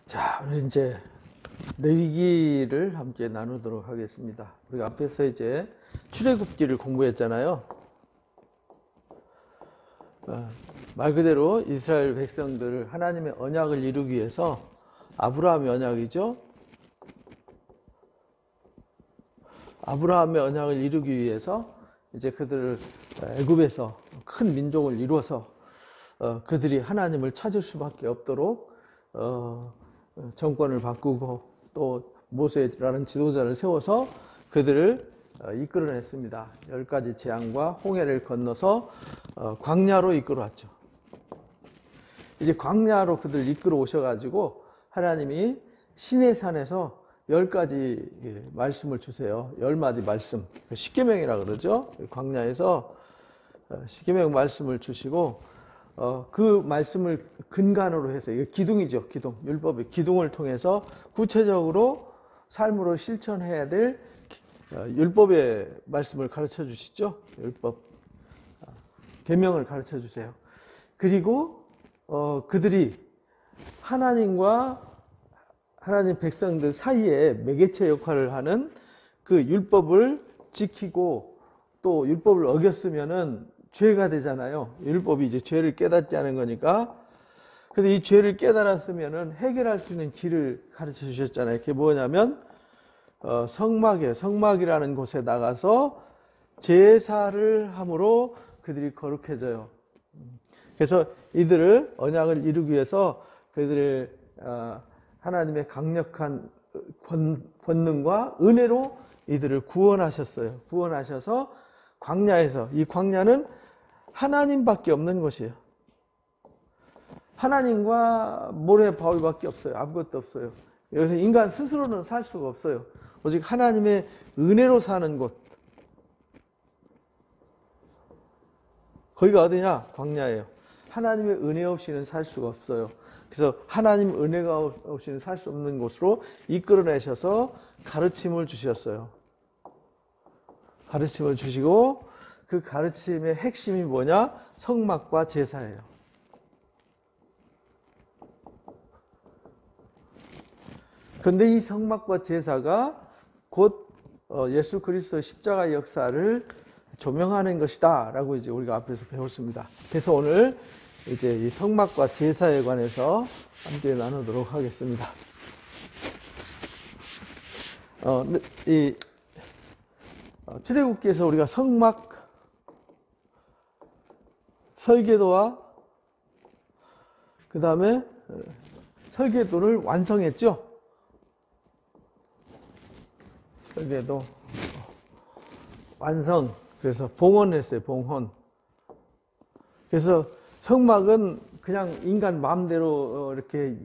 자, 오늘 이제 레위기를 함께 나누도록 하겠습니다. 우리가 앞에서 이제 출애굽기를 공부했잖아요. 말 그대로 이스라엘 백성들을 하나님의 언약을 이루기 위해서 아브라함의 언약이죠. 아브라함의 언약을 이루기 위해서 이제 그들을 애굽에서 큰 민족을 이루어서 그들이 하나님을 찾을 수밖에 없도록 정권을 바꾸고 또 모세라는 지도자를 세워서 그들을 이끌어냈습니다. 10가지 재앙과 홍해를 건너서 광야로 이끌어왔죠. 이제 광야로 그들을 이끌어 오셔가지고 하나님이 시내산에서 10가지 말씀을 주세요. 10마디 말씀. 십계명이라 그러죠. 광야에서 십계명 말씀을 주시고 그 말씀을 근간으로 해서, 이게 기둥이죠. 기둥. 율법의 기둥을 통해서 구체적으로 삶으로 실천해야 될 율법의 말씀을 가르쳐 주시죠. 율법. 계명을 가르쳐 주세요. 그리고 그들이 하나님과 하나님 백성들 사이에 매개체 역할을 하는 그 율법을 지키고 또 율법을 어겼으면은 죄가 되잖아요. 율법이 이제 죄를 깨닫지 않은 거니까. 근데 이 죄를 깨달았으면은 해결할 수 있는 길을 가르쳐 주셨잖아요. 그게 뭐냐면 성막이라는 곳에 나가서 제사를 함으로 그들이 거룩해져요. 그래서 이들을 언약을 이루기 위해서 그들을 하나님의 강력한 권능과 은혜로 이들을 구원하셨어요. 구원하셔서 광야에서, 이 광야는 하나님밖에 없는 곳이에요. 하나님과 모래 바위밖에 없어요. 아무것도 없어요. 여기서 인간 스스로는 살 수가 없어요. 오직 하나님의 은혜로 사는 곳. 거기가 어디냐? 광야예요. 하나님의 은혜 없이는 살 수가 없어요. 그래서 하나님 은혜가 없이는 살 수 없는 곳으로 이끌어내셔서 가르침을 주셨어요. 가르침을 주시고 그 가르침의 핵심이 뭐냐? 성막과 제사예요. 그런데 이 성막과 제사가 곧 예수 그리스도의 십자가의 역사를 조명하는 것이다 라고 이제 우리가 앞에서 배웠습니다. 그래서 오늘 이제 이 성막과 제사에 관해서 함께 나누도록 하겠습니다. 출애굽기에서 우리가 성막 설계도와 그 다음에 설계도를 완성했죠. 설계도 완성. 그래서 봉헌했어요. 봉헌. 그래서 성막은 그냥 인간 마음대로 이렇게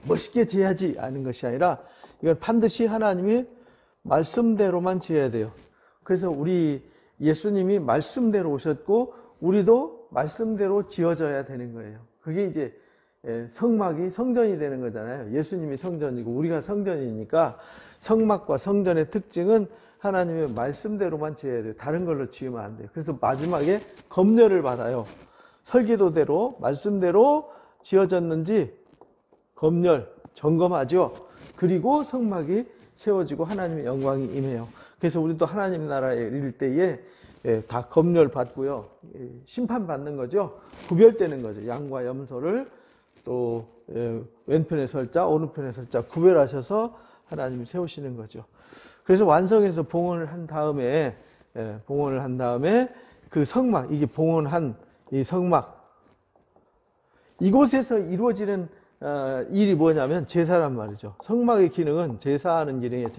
멋있게 지어야지 하는 것이 아니라 이건 반드시 하나님이 말씀대로만 지어야 돼요. 그래서 우리 예수님이 말씀대로 오셨고 우리도 말씀대로 지어져야 되는 거예요. 그게 이제 성막이 성전이 되는 거잖아요. 예수님이 성전이고 우리가 성전이니까 성막과 성전의 특징은 하나님의 말씀대로만 지어야 돼요. 다른 걸로 지으면 안 돼요. 그래서 마지막에 검열을 받아요. 설계도대로 말씀대로 지어졌는지 검열, 점검하죠. 그리고 성막이 세워지고 하나님의 영광이 임해요. 그래서 우리도 하나님 나라에 이를 때에 다 검열 받고요. 심판받는 거죠. 구별되는 거죠. 양과 염소를 또 왼편에 설 자, 오른편에 설 자 구별하셔서 하나님이 세우시는 거죠. 그래서 완성해서 봉헌을 한 다음에 그 성막, 이게 봉헌한 이 성막, 이곳에서 이루어지는 일이 뭐냐면 제사란 말이죠. 성막의 기능은 제사하는 기능이에요.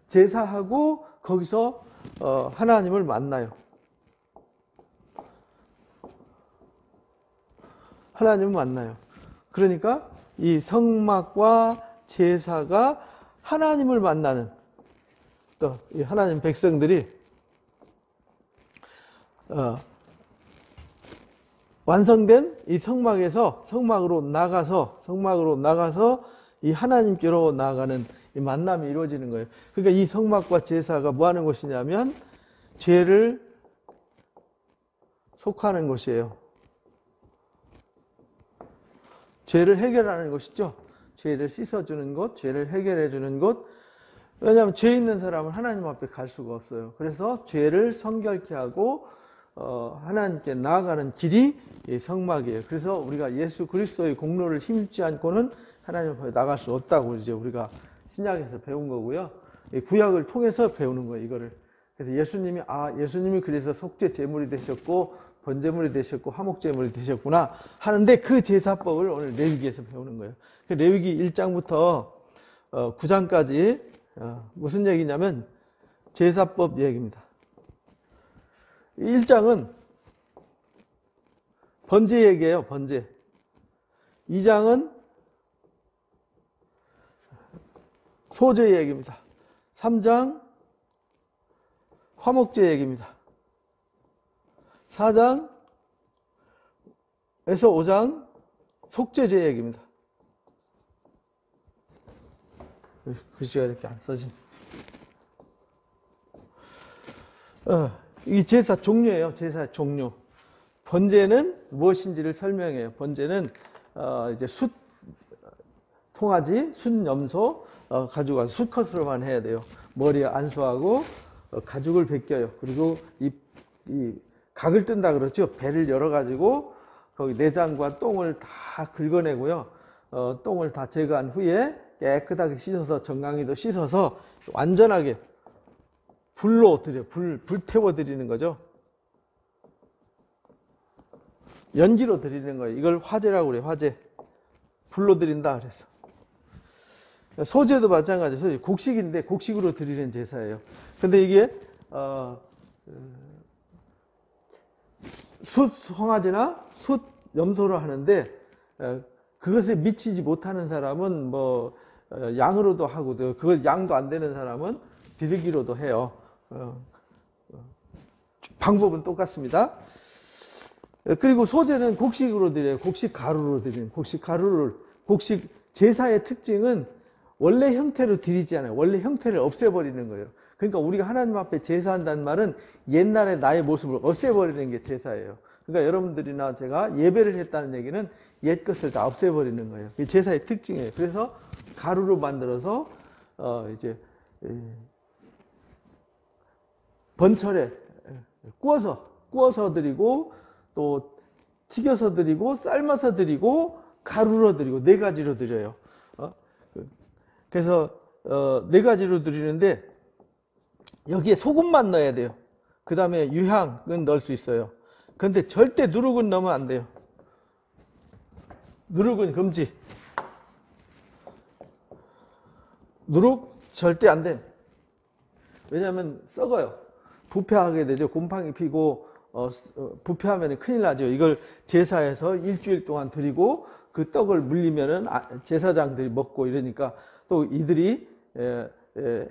제사하고 거기서 하나님을 만나요. 하나님을 만나요. 그러니까 이 성막과 제사가 하나님을 만나는, 또 이 하나님 백성들이 완성된 이 성막으로 나가서 이 하나님께로 나아가는 이 만남이 이루어지는 거예요. 그러니까 이 성막과 제사가 뭐 하는 것이냐면 죄를 속하는 것이에요. 죄를 해결하는 것이죠. 죄를 씻어주는 곳, 죄를 해결해주는 곳. 왜냐하면 죄 있는 사람은 하나님 앞에 갈 수가 없어요. 그래서 죄를 성결케 하고 하나님께 나아가는 길이 성막이에요. 그래서 우리가 예수 그리스도의 공로를 힘입지 않고는 하나님 앞에 나갈 수 없다고 이제 우리가 신약에서 배운 거고요. 구약을 통해서 배우는 거예요, 이거를. 그래서 예수님이 그래서 속죄 제물이 되셨고 번제물이 되셨고 화목제물이 되셨구나 하는데 그 제사법을 오늘 레위기에서 배우는 거예요. 레위기 1장부터 9장까지 무슨 얘기냐면 제사법 얘기입니다. 1장은 번제 얘기예요. 번제. 2장은 소제 얘기입니다. 3장 화목제 얘기입니다. 4장에서 5장 속죄제 얘기입니다. 글씨가 이렇게 안 써지네. 이 제사 종류예요. 제사 종류. 번제는 무엇인지를 설명해요. 번제는 이제 숫 통아지, 숫 염소 가지고 와서 수컷으로만 해야 돼요. 머리에 안수하고 가죽을 벗겨요. 그리고 이 각을 뜬다 그러죠. 배를 열어가지고 거기 내장과 똥을 다 긁어내고요. 똥을 다 제거한 후에 깨끗하게 씻어서 정강이도 씻어서 완전하게 불로 드려 불 태워 드리는 거죠. 연기로 드리는 거예요. 이걸 화제라고 그래요. 화제. 불로 드린다 그래서. 소제도 마찬가지예요. 곡식인데 곡식으로 드리는 제사예요. 근데 이게 숫 송아지나 숫 염소를 하는데 그것에 미치지 못하는 사람은 뭐 양으로도 하고 그걸 양도 안 되는 사람은 비둘기로도 해요. 방법은 똑같습니다. 그리고 소제는 곡식으로 드려요. 곡식 가루로 드리는 곡식 가루를 곡식 제사의 특징은 원래 형태로 드리지 않아요. 원래 형태를 없애버리는 거예요. 그러니까 우리가 하나님 앞에 제사한다는 말은 옛날의 나의 모습을 없애버리는 게 제사예요. 그러니까 여러분들이나 제가 예배를 했다는 얘기는 옛 것을 다 없애버리는 거예요. 그게 제사의 특징이에요. 그래서 가루로 만들어서 이제 번철에 구워서 드리고 또 튀겨서 드리고 삶아서 드리고 가루로 드리고 네 가지로 드려요. 그래서 네 가지로 드리는데 여기에 소금만 넣어야 돼요. 그 다음에 유향은 넣을 수 있어요. 그런데 절대 누룩은 넣으면 안 돼요. 누룩은 금지. 누룩 절대 안 돼. 왜냐하면 썩어요. 부패하게 되죠. 곰팡이 피고 부패하면 큰일 나죠. 이걸 제사에서 일주일 동안 드리고 그 떡을 물리면은 제사장들이 먹고 이러니까 또 이들이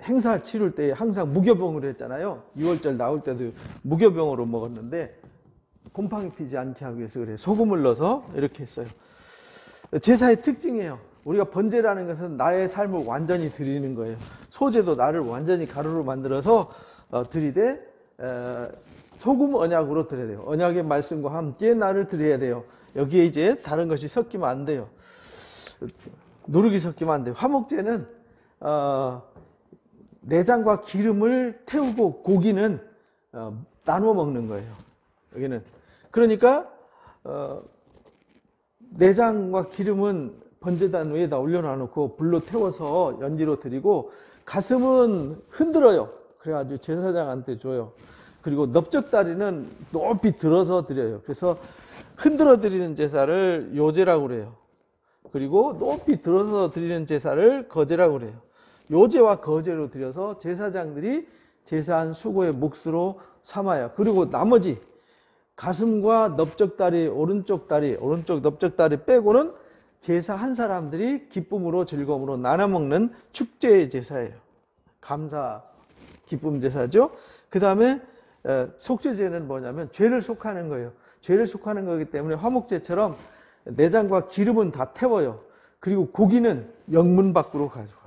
행사 치룰 때 항상 무교병으로 했잖아요. 6월절 나올 때도 무교병으로 먹었는데 곰팡이 피지 않게 하기 위해서 그래요. 소금을 넣어서 이렇게 했어요. 제사의 특징이에요. 우리가 번제라는 것은 나의 삶을 완전히 드리는 거예요. 소제도 나를 완전히 가루로 만들어서 드리되 소금 언약으로 드려야 돼요. 언약의 말씀과 함께 나를 드려야 돼요. 여기에 이제 다른 것이 섞이면 안 돼요. 누룩이 섞이면 안 돼요. 화목제는 내장과 기름을 태우고 고기는 나눠 먹는 거예요. 여기는 그러니까 내장과 기름은 번제단 위에다 올려놔놓고 불로 태워서 연기로 드리고 가슴은 흔들어요. 그래가지고 제사장한테 줘요. 그리고 넓적다리는 높이 들어서 드려요. 그래서 흔들어 드리는 제사를 요제라고 그래요. 그리고 높이 들어서 드리는 제사를 거제라고 그래요. 요제와 거제로 드려서 제사장들이 제사한 수고의 몫으로 삼아요. 그리고 나머지 가슴과 넓적다리, 오른쪽 넓적다리 빼고는 제사한 사람들이 기쁨으로 즐거움으로 나눠 먹는 축제의 제사예요. 감사 기쁨 제사죠. 그 다음에 속죄제는 뭐냐면 죄를 속하는 거예요. 죄를 속하는 거기 때문에 화목제처럼 내장과 기름은 다 태워요. 그리고 고기는 영문 밖으로 가져가요.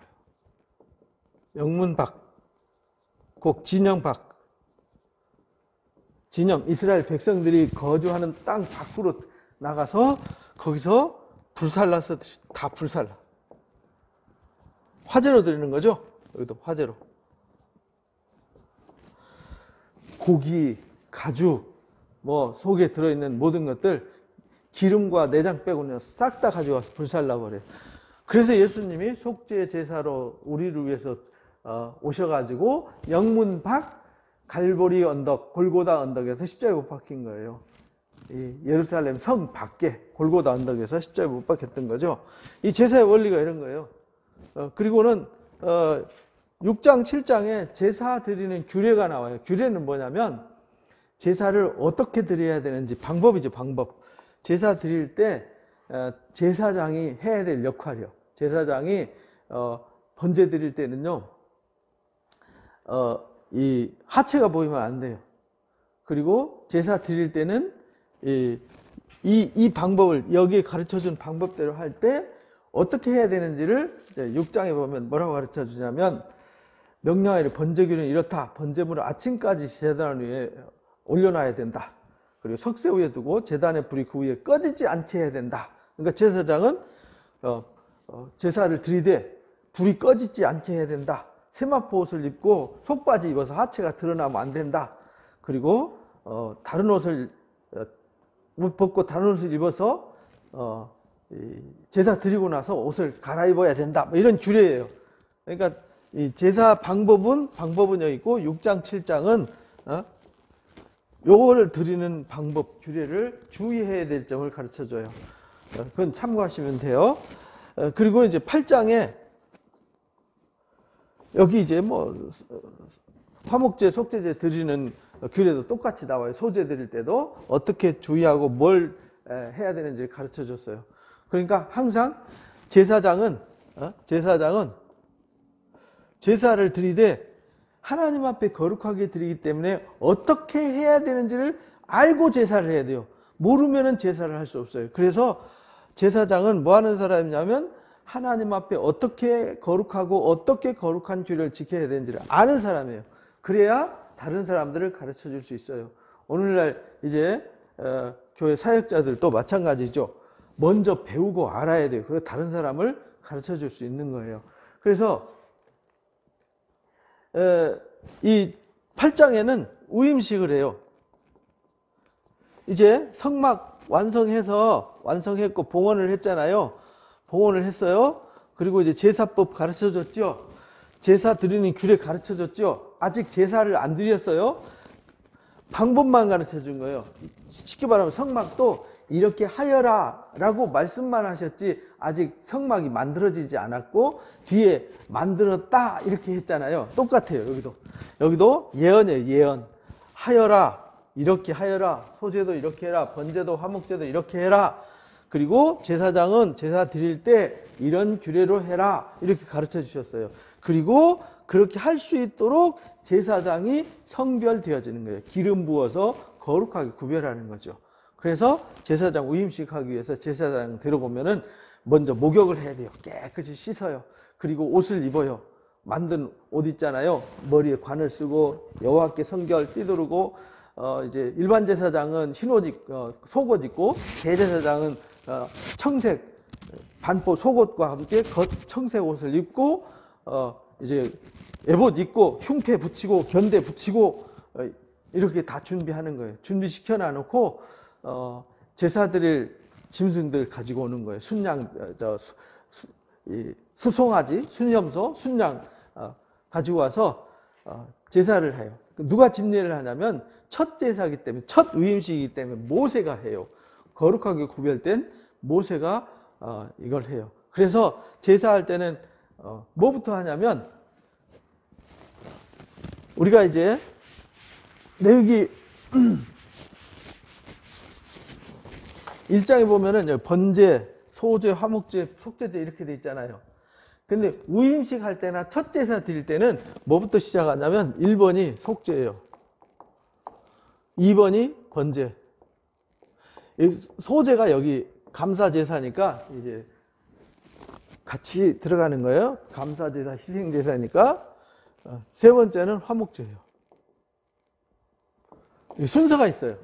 영문 밖, 곧 진영 밖. 진영, 이스라엘 백성들이 거주하는 땅 밖으로 나가서 거기서 불살라서 다 불살라. 화제로 드리는 거죠. 여기도 화제로. 고기, 가죽, 뭐 속에 들어있는 모든 것들 기름과 내장 빼고는 싹 다 가져와서 불살라 버려요. 그래서 예수님이 속죄 제사로 우리를 위해서 오셔가지고 영문 밖 갈보리 언덕, 골고다 언덕에서 십자가에 못 박힌 거예요. 이 예루살렘 성 밖에 골고다 언덕에서 십자가에 못 박혔던 거죠. 이 제사의 원리가 이런 거예요. 그리고는 6장, 7장에 제사 드리는 규례가 나와요. 규례는 뭐냐면 제사를 어떻게 드려야 되는지 방법이죠. 방법. 제사 드릴 때 제사장이 해야 될 역할이요. 제사장이 번제 드릴 때는요. 이 하체가 보이면 안 돼요. 그리고 제사 드릴 때는 이 방법을 여기에 가르쳐준 방법대로 할 때 어떻게 해야 되는지를 6장에 보면 뭐라고 가르쳐 주냐면 명령하기를 번제기는 이렇다. 번제물을 아침까지 제단 위에 올려놔야 된다. 그리고 석쇠 위에 두고 제단의 불이 그 위에 꺼지지 않게 해야 된다. 그러니까 제사장은 제사를 드리되 불이 꺼지지 않게 해야 된다. 세마포 옷을 입고 속바지 입어서 하체가 드러나면 안 된다. 그리고 다른 옷을 벗고 다른 옷을 입어서 제사 드리고 나서 옷을 갈아입어야 된다. 뭐 이런 규례예요. 그러니까 이 제사 방법은 여기 있고 6장, 7장은 요거를 드리는 방법, 규례를 주의해야 될 점을 가르쳐줘요. 그건 참고하시면 돼요. 그리고 이제 8장에 여기 이제 뭐 화목제, 속죄제 드리는 규례도 똑같이 나와요. 소제 드릴 때도 어떻게 주의하고 뭘 해야 되는지 가르쳐 줬어요. 그러니까 항상 제사장은 제사를 드리되 하나님 앞에 거룩하게 드리기 때문에 어떻게 해야 되는지를 알고 제사를 해야 돼요. 모르면은 제사를 할 수 없어요. 그래서 제사장은 뭐 하는 사람이냐면 하나님 앞에 어떻게 거룩하고 어떻게 거룩한 규례를 지켜야 되는지를 아는 사람이에요. 그래야 다른 사람들을 가르쳐 줄 수 있어요. 오늘날 이제 교회 사역자들도 마찬가지죠. 먼저 배우고 알아야 돼요. 그리고 다른 사람을 가르쳐 줄 수 있는 거예요. 그래서 이 8장에는 우임식을 해요. 이제 성막 완성했고 봉헌을 했잖아요. 봉헌을 했어요. 그리고 이제 제사법 가르쳐 줬죠. 제사 드리는 규례 가르쳐 줬죠. 아직 제사를 안 드렸어요. 방법만 가르쳐 준 거예요. 쉽게 말하면 성막도 이렇게 하여라 라고 말씀만 하셨지 아직 성막이 만들어지지 않았고 뒤에 만들었다 이렇게 했잖아요. 똑같아요. 여기도 예언이에요. 예언. 하여라, 이렇게 하여라, 소제도 이렇게 해라, 번제도 화목제도 이렇게 해라. 그리고 제사장은 제사 드릴 때 이런 규례로 해라 이렇게 가르쳐 주셨어요. 그리고 그렇게 할 수 있도록 제사장이 성별되어지는 거예요. 기름 부어서 거룩하게 구별하는 거죠. 그래서 제사장 우임식 하기 위해서 제사장 데려오면은 먼저 목욕을 해야 돼요. 깨끗이 씻어요. 그리고 옷을 입어요. 만든 옷 있잖아요. 머리에 관을 쓰고 여호와께 성결 띠두르고 이제 일반 제사장은 흰옷 속옷 입고 대제사장은 청색 반포 속옷과 함께 청색 옷을 입고 이제 에봇 입고 흉패 붙이고 견대 붙이고 이렇게 다 준비하는 거예요. 준비시켜 놔놓고 제사드릴 짐승들 가지고 오는 거예요. 순양, 수송아지, 순염소, 순양 가지고 와서 제사를 해요. 누가 집례를 하냐면 첫 제사이기 때문에, 첫 위임식이기 때문에 모세가 해요. 거룩하게 구별된 모세가 이걸 해요. 그래서 제사할 때는 뭐부터 하냐면 우리가 이제 레위기 1장에 보면은 번제, 소제, 화목제, 속죄제 이렇게 돼 있잖아요. 근데 우임식 할 때나 첫 제사 드릴 때는 뭐부터 시작하냐면 1번이 속죄예요. 2번이 번제. 소제가 여기 감사제사니까 이제 같이 들어가는 거예요. 감사제사, 희생제사니까. 세 번째는 화목제예요. 순서가 있어요.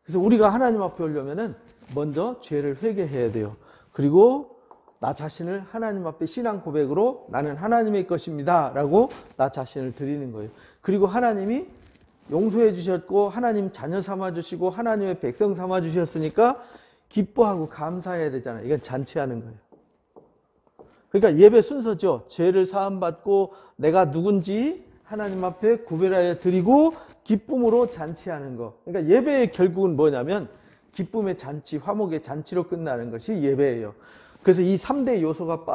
그래서 우리가 하나님 앞에 오려면은 먼저 죄를 회개해야 돼요. 그리고 나 자신을 하나님 앞에 신앙 고백으로 나는 하나님의 것입니다 라고 나 자신을 드리는 거예요. 그리고 하나님이 용서해 주셨고 하나님 자녀 삼아 주시고 하나님의 백성 삼아 주셨으니까 기뻐하고 감사해야 되잖아요. 이건 잔치하는 거예요. 그러니까 예배 순서죠. 죄를 사함받고 내가 누군지 하나님 앞에 구별하여 드리고 기쁨으로 잔치하는 거. 그러니까 예배의 결국은 뭐냐면 기쁨의 잔치, 화목의 잔치로 끝나는 것이 예배예요. 그래서 이 3대 요소가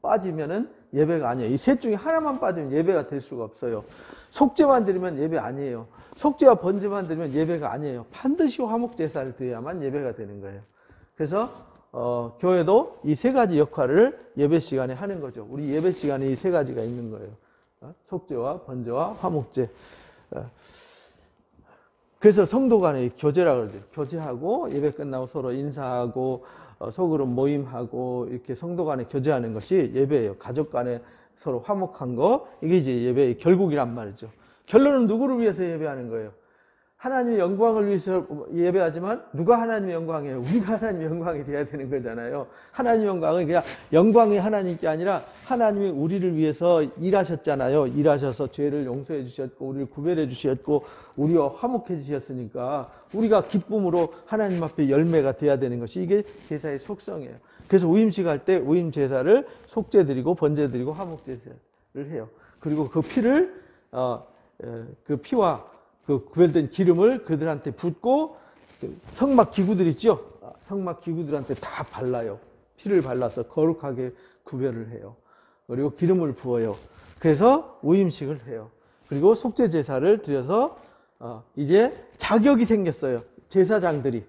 빠지면은 예배가 아니에요. 이 셋 중에 하나만 빠지면 예배가 될 수가 없어요. 속죄만 드리면 예배 아니에요. 속죄와 번제만 드리면 예배가 아니에요. 반드시 화목 제사를 드려야만 예배가 되는 거예요. 그래서 교회도 이 세 가지 역할을 예배 시간에 하는 거죠. 우리 예배 시간에 이 세 가지가 있는 거예요. 속죄와 번제와 화목제. 그래서 성도 간의 교제라고 그러죠. 교제하고 예배 끝나고 서로 인사하고 속으로 모임하고 이렇게 성도 간에 교제하는 것이 예배예요. 가족 간에 서로 화목한 거, 이게 이제 예배의 결국이란 말이죠. 결론은 누구를 위해서 예배하는 거예요? 하나님의 영광을 위해서 예배하지만 누가 하나님의 영광이에요? 우리가 하나님의 영광이 돼야 되는 거잖아요. 하나님의 영광은 그냥 영광이 하나님께 아니라 하나님이 우리를 위해서 일하셨잖아요. 일하셔서 죄를 용서해 주셨고 우리를 구별해 주셨고 우리와 화목해 주셨으니까 우리가 기쁨으로 하나님 앞에 열매가 돼야 되는 것이 이게 제사의 속성이에요. 그래서 우임식 할 때 우임 제사를 속죄 드리고 번제 드리고 화목 제사를 해요. 그리고 그 피를 그 피와 그 구별된 기름을 그들한테 붓고 성막 기구들 있죠? 성막 기구들한테 다 발라요. 피를 발라서 거룩하게 구별을 해요. 그리고 기름을 부어요. 그래서 우임식을 해요. 그리고 속죄 제사를 드려서 이제 자격이 생겼어요. 제사장들이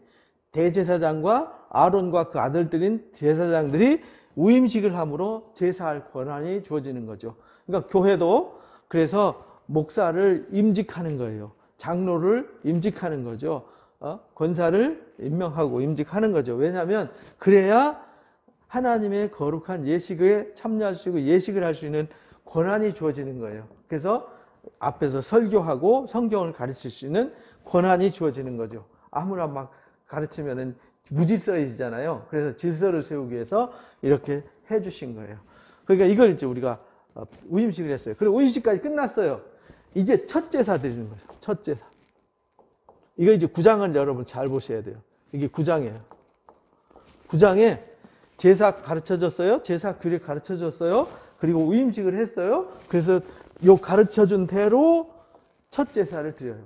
대제사장과 아론과 그 아들들인 제사장들이 우임식을 함으로 제사할 권한이 주어지는 거죠. 그러니까 교회도 그래서 목사를 임직하는 거예요. 장로를 임직하는 거죠. 권사를 임명하고 임직하는 거죠. 왜냐하면 그래야 하나님의 거룩한 예식에 참여할 수 있고 예식을 할 수 있는 권한이 주어지는 거예요. 그래서 앞에서 설교하고 성경을 가르칠 수 있는 권한이 주어지는 거죠. 아무나 막 가르치면은 무질서해지잖아요. 그래서 질서를 세우기 위해서 이렇게 해주신 거예요. 그러니까 이걸 이제 우리가 우임식을 했어요. 그리고 우임식까지 끝났어요. 이제 첫 제사 드리는 거죠. 첫 제사. 이거 이제 구장은 여러분 잘 보셔야 돼요. 이게 구장이에요. 구장에 제사 가르쳐 줬어요. 제사 규례 가르쳐 줬어요. 그리고 우임식을 했어요. 그래서 요 가르쳐 준 대로 첫 제사를 드려요.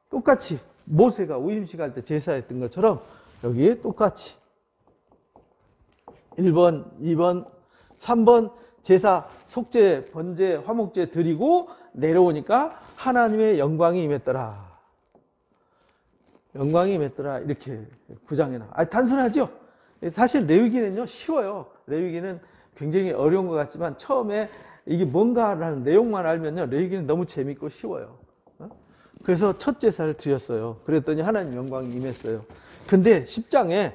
똑같이 모세가 우임식 할 때 제사했던 것처럼 여기 똑같이 1번, 2번, 3번 제사, 속죄, 번제, 화목제 드리고 내려오니까 하나님의 영광이 임했더라. 영광이 임했더라. 이렇게 구장해놔. 단순하죠? 사실 레위기는요, 쉬워요. 레위기는 굉장히 어려운 것 같지만 처음에 이게 뭔가라는 내용만 알면요, 레위기는 너무 재밌고 쉬워요. 그래서 첫 제사를 드렸어요. 그랬더니 하나님 영광이 임했어요. 근데 10장에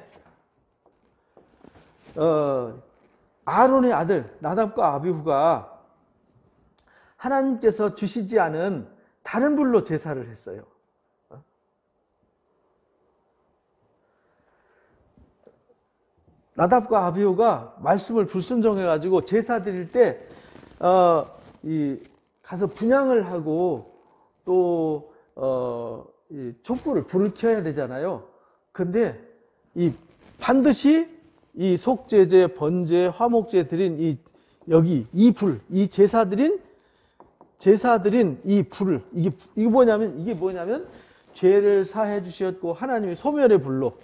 아론의 아들 나답과 아비후가 하나님께서 주시지 않은 다른 불로 제사를 했어요. 나답과 아비후가 말씀을 불순종해가지고 제사 드릴 때 가서 분향을 하고 또 이 촛불을 불을 켜야 되잖아요. 근데 반드시 이 속죄제, 번제, 화목제 드린 이 불, 이 제사 드린 이 불을 이게 뭐냐면 죄를 사해 주셨고 하나님이 소멸의 불로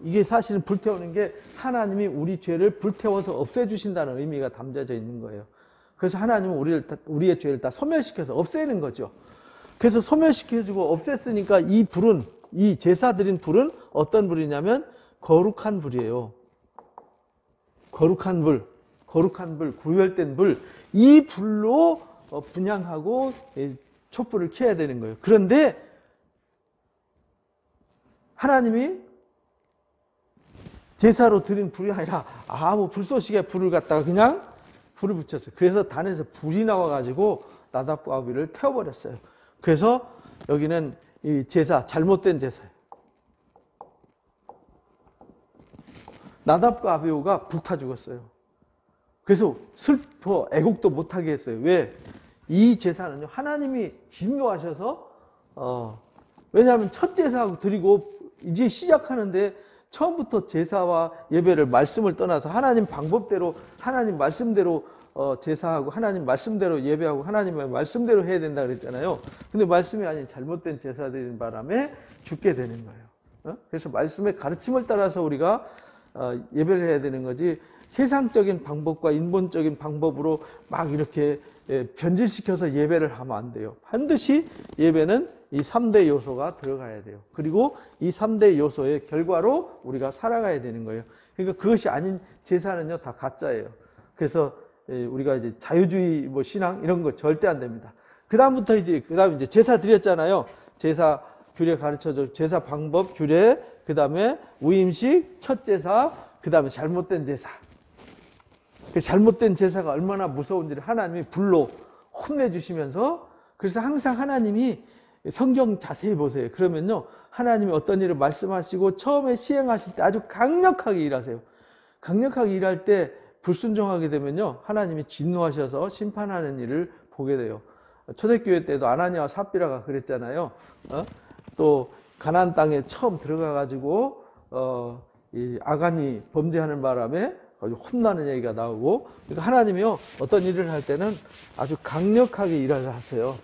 이게 사실은 불태우는 게 하나님이 우리 죄를 불태워서 없애 주신다는 의미가 담겨져 있는 거예요. 그래서 하나님은 우리의 죄를 다 소멸시켜서 없애는 거죠. 그래서 소멸시켜주고 없앴으니까 이 제사 드린 불은 어떤 불이냐면 거룩한 불이에요. 거룩한 불, 구별된 불, 이 불로 분향하고 촛불을 켜야 되는 거예요. 그런데 하나님이 제사로 드린 불이 아니라 아무 불쏘시개 불을 갖다가 그냥 불을 붙였어요. 그래서 단에서 불이 나와가지고 나답과 아비를 태워버렸어요. 그래서 여기는 이 제사, 잘못된 제사예요. 나답과 아비후가 불타 죽었어요. 그래서 슬퍼 애곡도 못하게 했어요. 왜? 이 제사는요 하나님이 진노하셔서 왜냐하면 첫 제사하고 드리고 이제 시작하는데 처음부터 제사와 예배를 말씀을 떠나서 하나님 방법대로 하나님 말씀대로 제사하고 하나님 말씀대로 예배하고 하나님의 말씀대로 해야 된다 그랬잖아요. 근데 말씀이 아닌 잘못된 제사 드리는 바람에 죽게 되는 거예요. 그래서 말씀의 가르침을 따라서 우리가 예배를 해야 되는 거지 세상적인 방법과 인본적인 방법으로 막 이렇게 변질시켜서 예배를 하면 안 돼요. 반드시 예배는 이 3대 요소가 들어가야 돼요. 그리고 이 3대 요소의 결과로 우리가 살아가야 되는 거예요. 그러니까 그것이 아닌 제사는요 다 가짜예요. 그래서 우리가 이제 자유주의 뭐 신앙 이런 거 절대 안 됩니다. 그다음 이제 제사 드렸잖아요. 제사 규례 가르쳐줘. 제사 방법 규례, 그다음에 우임식, 첫 제사, 그다음에 잘못된 제사. 그 잘못된 제사가 얼마나 무서운지를 하나님이 불로 혼내주시면서, 그래서 항상 하나님이 성경 자세히 보세요. 그러면요 하나님이 어떤 일을 말씀하시고 처음에 시행하실 때 아주 강력하게 일하세요. 강력하게 일할 때 불순종하게 되면요 하나님이 진노하셔서 심판하는 일을 보게 돼요. 초대교회 때도 아나니아와 삽비라가 그랬잖아요. 또 가나안 땅에 처음 들어가 가지고 이 아간이 범죄하는 바람에 아주 혼나는 얘기가 나오고, 그러니까 하나님이요 어떤 일을 할 때는 아주 강력하게 일을 하세요.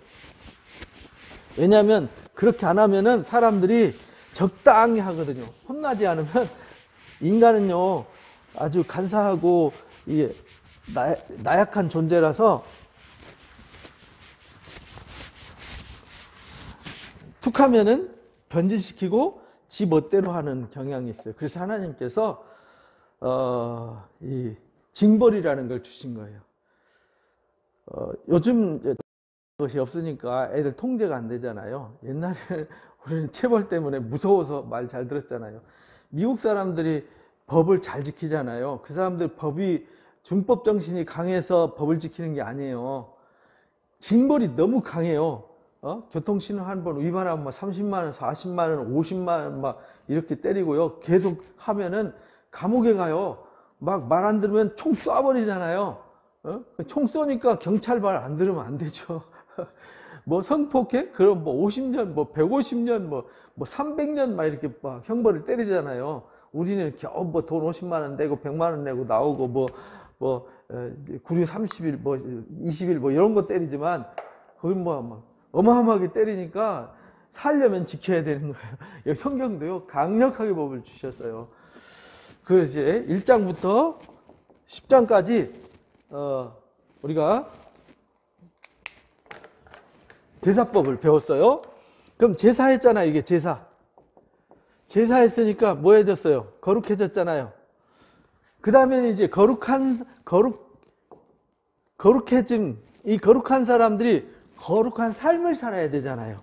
왜냐하면 그렇게 안 하면은 사람들이 적당히 하거든요. 혼나지 않으면 인간은요 아주 간사하고 이게 나약한 존재라서 툭하면은 변질시키고 지 멋대로 하는 경향이 있어요. 그래서 하나님께서 이 징벌이라는 걸 주신 거예요. 요즘 것이 없으니까 애들 통제가 안 되잖아요. 옛날에 우리는 체벌 때문에 무서워서 말 잘 들었잖아요. 미국 사람들이 법을 잘 지키잖아요. 그 사람들 법이 준법 정신이 강해서 법을 지키는 게 아니에요. 징벌이 너무 강해요. 교통신호 한 번 위반하면 막 30만 원, 40만 원, 50만 원 막 이렇게 때리고요. 계속 하면은 감옥에 가요. 막 말 안 들으면 총 쏴버리잖아요. 총 쏘니까 경찰 말 안 들으면 안 되죠. 뭐 성폭행? 그럼 뭐 50년, 뭐 150년, 뭐 300년 막 이렇게 막 형벌을 때리잖아요. 우리는 겨우 뭐 돈 50만 원 내고 100만 원 내고 나오고 구류 30일, 뭐 20일 뭐 이런 거 때리지만 거기 뭐 어마어마하게 때리니까 살려면 지켜야 되는 거예요. 여기 성경도요 강력하게 법을 주셨어요. 그래서 1장부터 10장까지 우리가 제사법을 배웠어요. 그럼 제사했잖아요. 이게 제사했으니까 뭐 해졌어요? 거룩해졌잖아요. 그 다음에는 이제 거룩해진 이 거룩한 사람들이 거룩한 삶을 살아야 되잖아요.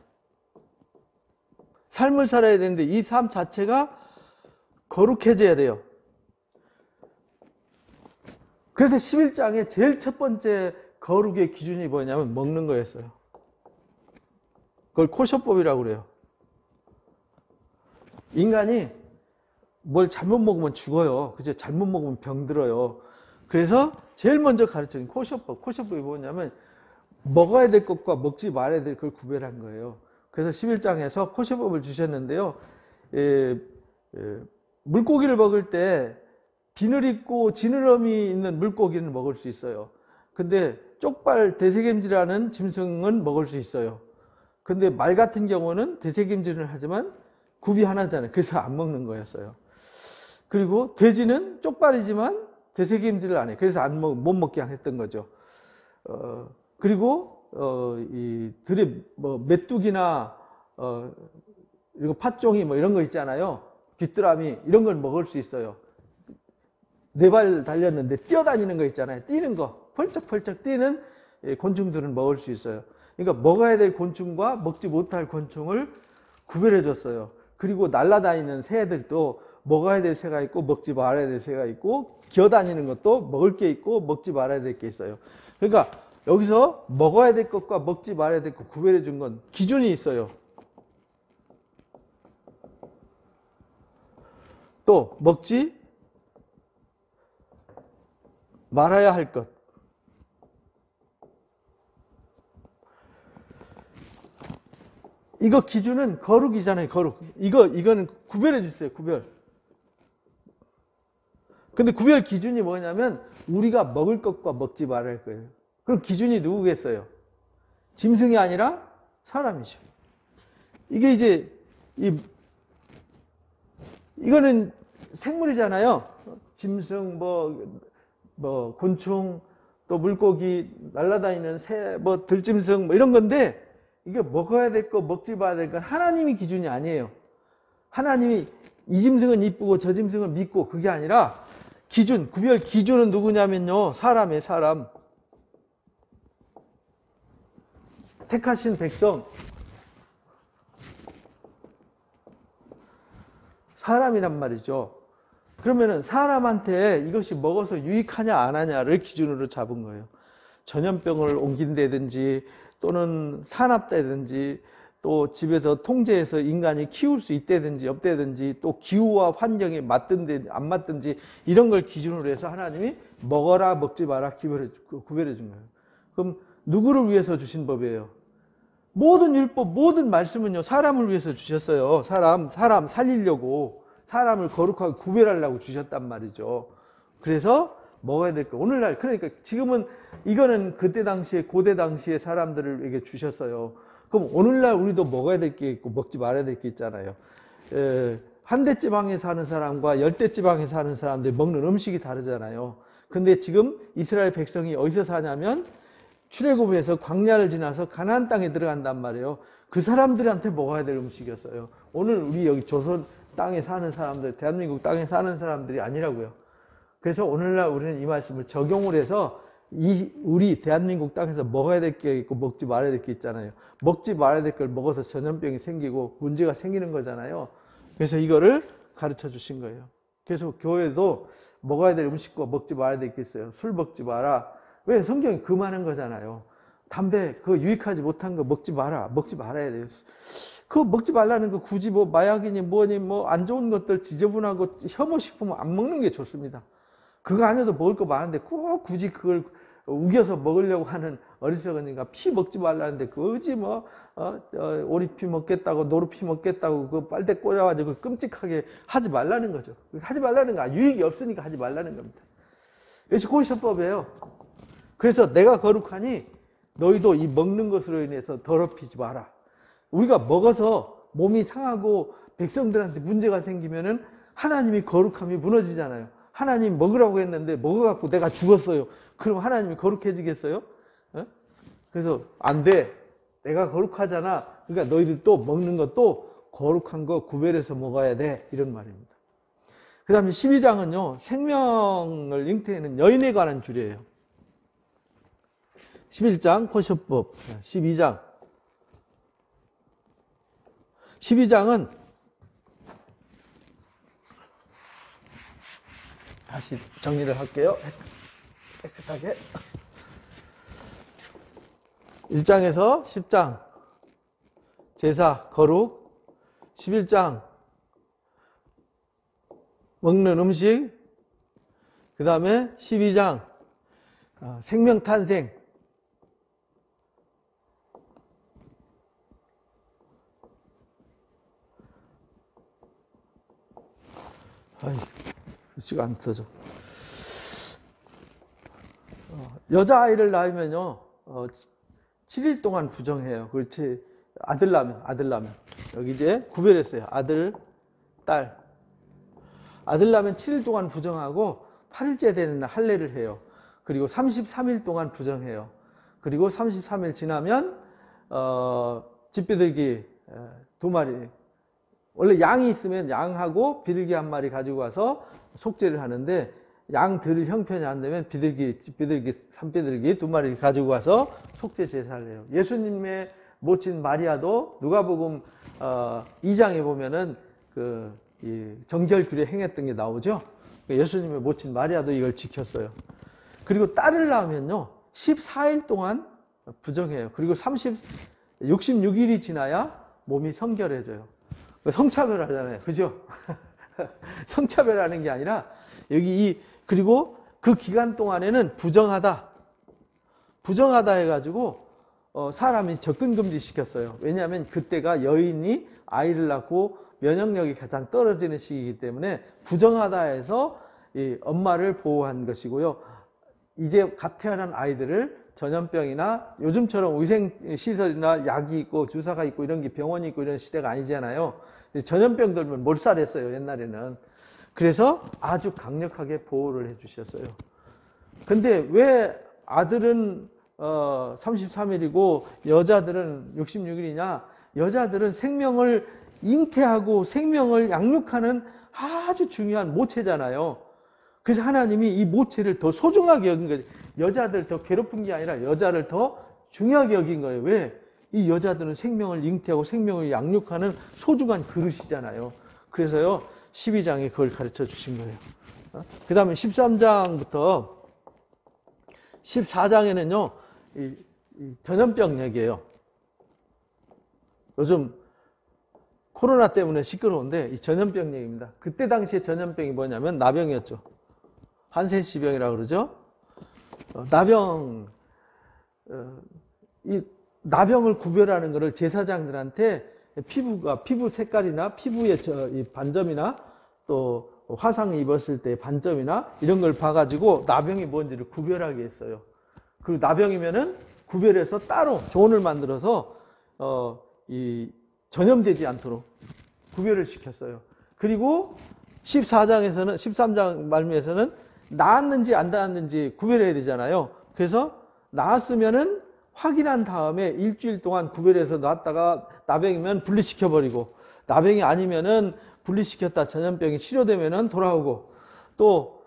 삶을 살아야 되는데 이 삶 자체가 거룩해져야 돼요. 그래서 11장에 제일 첫 번째 거룩의 기준이 뭐냐면 먹는 거였어요. 그걸 코셔법이라고 그래요. 인간이 뭘 잘못 먹으면 죽어요. 그죠? 잘못 먹으면 병들어요. 그래서 제일 먼저 가르쳐준 코셔법. 코셔법이 뭐냐면 먹어야 될 것과 먹지 말아야 될 걸 구별한 거예요. 그래서 11장에서 코셔법을 주셨는데요. 물고기를 먹을 때 비늘 있고 지느러미 있는 물고기는 먹을 수 있어요. 근데 쪽발 대세겜질하는 짐승은 먹을 수 있어요. 근데 말 같은 경우는 대세김질을 하지만 굽이 하나잖아요. 그래서 안 먹는 거였어요. 그리고 돼지는 쪽발이지만 대세김질을 안 해요. 그래서 못 먹게 했던 거죠. 그리고 이 들의 뭐 메뚜기나 이거 팥종이 뭐 이런 거 있잖아요. 귀뚜라미 이런 걸 먹을 수 있어요. 네 발 달렸는데 뛰어다니는 거 있잖아요. 뛰는 거 펄쩍펄쩍 뛰는 곤충들은 먹을 수 있어요. 그러니까 먹어야 될 곤충과 먹지 못할 곤충을 구별해 줬어요. 그리고 날아다니는 새들도 먹어야 될 새가 있고 먹지 말아야 될 새가 있고 기어다니는 것도 먹을 게 있고 먹지 말아야 될 게 있어요. 그러니까 여기서 먹어야 될 것과 먹지 말아야 될 것 구별해 준 건 기준이 있어요. 또 먹지 말아야 할 것. 이거 기준은 거룩이잖아요, 거룩. 이거는 구별해 주세요, 구별. 근데 구별 기준이 뭐냐면, 우리가 먹을 것과 먹지 말아야 할 거예요. 그럼 기준이 누구겠어요? 짐승이 아니라 사람이죠. 이게 이제, 이거는 생물이잖아요. 짐승, 곤충, 또 물고기, 날아다니는 새, 들짐승, 이런 건데, 이게 먹어야 될 거, 먹지 말아야 될 건 하나님이 기준이 아니에요. 하나님이 이 짐승은 이쁘고 저 짐승은 밉고 그게 아니라 구별 기준은 누구냐면요. 사람이에요, 사람. 택하신 백성. 사람이란 말이죠. 그러면은 사람한테 이것이 먹어서 유익하냐 안 하냐를 기준으로 잡은 거예요. 전염병을 옮긴다든지 또는 산업다든지 또 집에서 통제해서 인간이 키울 수 있다든지 없다든지 또 기후와 환경에 맞든지 안 맞든지 이런 걸 기준으로 해서 하나님이 먹어라 먹지 마라 구별해 준 거예요. 그럼 누구를 위해서 주신 법이에요? 모든 율법 모든 말씀은요 사람을 위해서 주셨어요. 사람 살리려고 사람을 거룩하게 구별하려고 주셨단 말이죠. 그래서 먹어야 될 거. 오늘날, 그러니까 지금은 이거는 그때 당시에, 고대 당시에 사람들에게 주셨어요. 그럼 오늘날 우리도 먹어야 될 게 있고 먹지 말아야 될 게 있잖아요. 한대지방에 사는 사람과 열대지방에 사는 사람들이 먹는 음식이 다르잖아요. 근데 지금 이스라엘 백성이 어디서 사냐면 출애굽에서 광야를 지나서 가나안 땅에 들어간단 말이에요. 그 사람들한테 먹어야 될 음식이었어요. 오늘 우리 여기 조선 땅에 사는 사람들, 대한민국 땅에 사는 사람들이 아니라고요. 그래서 오늘날 우리는 이 말씀을 적용을 해서 우리 대한민국 땅에서 먹어야 될 게 있고 먹지 말아야 될 게 있잖아요. 먹지 말아야 될 걸 먹어서 전염병이 생기고 문제가 생기는 거잖아요. 그래서 이거를 가르쳐 주신 거예요. 그래서 교회도 먹어야 될 음식과 먹지 말아야 될 게 있어요. 술 먹지 마라. 왜? 성경이 금하는 거잖아요. 담배, 그거 유익하지 못한 거 먹지 마라. 먹지 말아야 돼요. 그거 먹지 말라는 거 굳이 마약이니 뭐니 안 좋은 것들 지저분하고 혐오식품은 안 먹는 게 좋습니다. 그거 안에도 먹을 거 많은데 꼭 굳이 그걸 우겨서 먹으려고 하는 어리석은이가 피 먹지 말라는데 그지 오리피 먹겠다고 노루피 먹겠다고 그 빨대 꽂아가지고 끔찍하게 하지 말라는 거죠. 하지 말라는 거 유익이 없으니까 하지 말라는 겁니다. 이것이 고시법이에요. 그래서 내가 거룩하니 너희도 이 먹는 것으로 인해서 더럽히지 마라. 우리가 먹어서 몸이 상하고 백성들한테 문제가 생기면은 하나님이 거룩함이 무너지잖아요. 하나님 먹으라고 했는데 먹어갖고 내가 죽었어요. 그럼 하나님이 거룩해지겠어요? 그래서 안 돼. 내가 거룩하잖아. 그러니까 너희들 또 먹는 것도 거룩한 거 구별해서 먹어야 돼. 이런 말입니다. 그 다음에 12장은요. 생명을 잉태하는 여인에 관한 줄이에요. 11장 코셔법 12장 12장은 다시 정리를 할게요. 깨끗하게 1장에서 10장 제사 거룩 11장 먹는 음식 그 다음에 12장 생명 탄생 글씨가 안 터져. 여자아이를 낳으면요 7일 동안 부정해요. 그렇지. 아들 낳으면 여기 이제 구별했어요. 아들, 딸. 아들 낳으면 7일 동안 부정하고 8일째 되는 날 할례를 해요. 그리고 33일 동안 부정해요. 그리고 33일 지나면 집비둘기 2마리. 원래 양이 있으면 양하고 비둘기 1마리 가지고 와서 속죄를 하는데 양 들을 형편이 안 되면 비둘기, 산비둘기 2마리 가지고 와서 속죄 제사를 해요. 예수님의 모친 마리아도 누가복음 2장에 보면은 이 정결규례 행했던 게 나오죠. 예수님의 모친 마리아도 이걸 지켰어요. 그리고 딸을 낳으면요 14일 동안 부정해요. 그리고 66일이 지나야 몸이 성결해져요. 성차별하잖아요. 그죠? 성차별하는 게 아니라 여기 그리고 그 기간 동안에는 부정하다 해가지고 사람이 접근 금지 시켰어요. 왜냐하면 그때가 여인이 아이를 낳고 면역력이 가장 떨어지는 시기이기 때문에 부정하다 해서 이 엄마를 보호한 것이고요. 이제 갓 태어난 아이들을 전염병이나 요즘처럼 위생시설이나 약이 있고 주사가 있고 이런 게 병원이 있고 이런 시대가 아니잖아요. 전염병 들면 몰살했어요, 옛날에는. 그래서 아주 강력하게 보호를 해주셨어요. 근데 왜 아들은 33일이고 여자들은 66일이냐? 여자들은 생명을 잉태하고 생명을 양육하는 아주 중요한 모체잖아요. 그래서 하나님이 이 모체를 더 소중하게 여긴 거예요. 여자들 더 괴롭힌 게 아니라 여자를 더 중요하게 여긴 거예요. 왜? 이 여자들은 생명을 잉태하고 생명을 양육하는 소중한 그릇이잖아요. 그래서요, 12장에 그걸 가르쳐 주신 거예요. 그 다음에 13장부터 14장에는요, 이 전염병 얘기예요. 요즘 코로나 때문에 시끄러운데 이 전염병 얘기입니다. 그때 당시에 전염병이 뭐냐면 나병이었죠. 한센시병이라고 그러죠. 이 나병을 구별하는 것을 제사장들한테 피부 색깔이나 피부의 이 반점이나 또 화상을 입었을 때 반점이나 이런 걸 봐가지고 나병이 뭔지를 구별하게 했어요. 그리고 나병이면은 구별해서 따로 조언을 만들어서 이 전염되지 않도록 구별을 시켰어요. 그리고 14장에서는 13장 말미에서는 나았는지 안 나았는지 구별해야 되잖아요. 그래서 나았으면은 확인한 다음에 일주일 동안 구별해서 놨다가 나병이면 분리시켜버리고, 나병이 아니면은 분리시켰다 전염병이 치료되면은 돌아오고, 또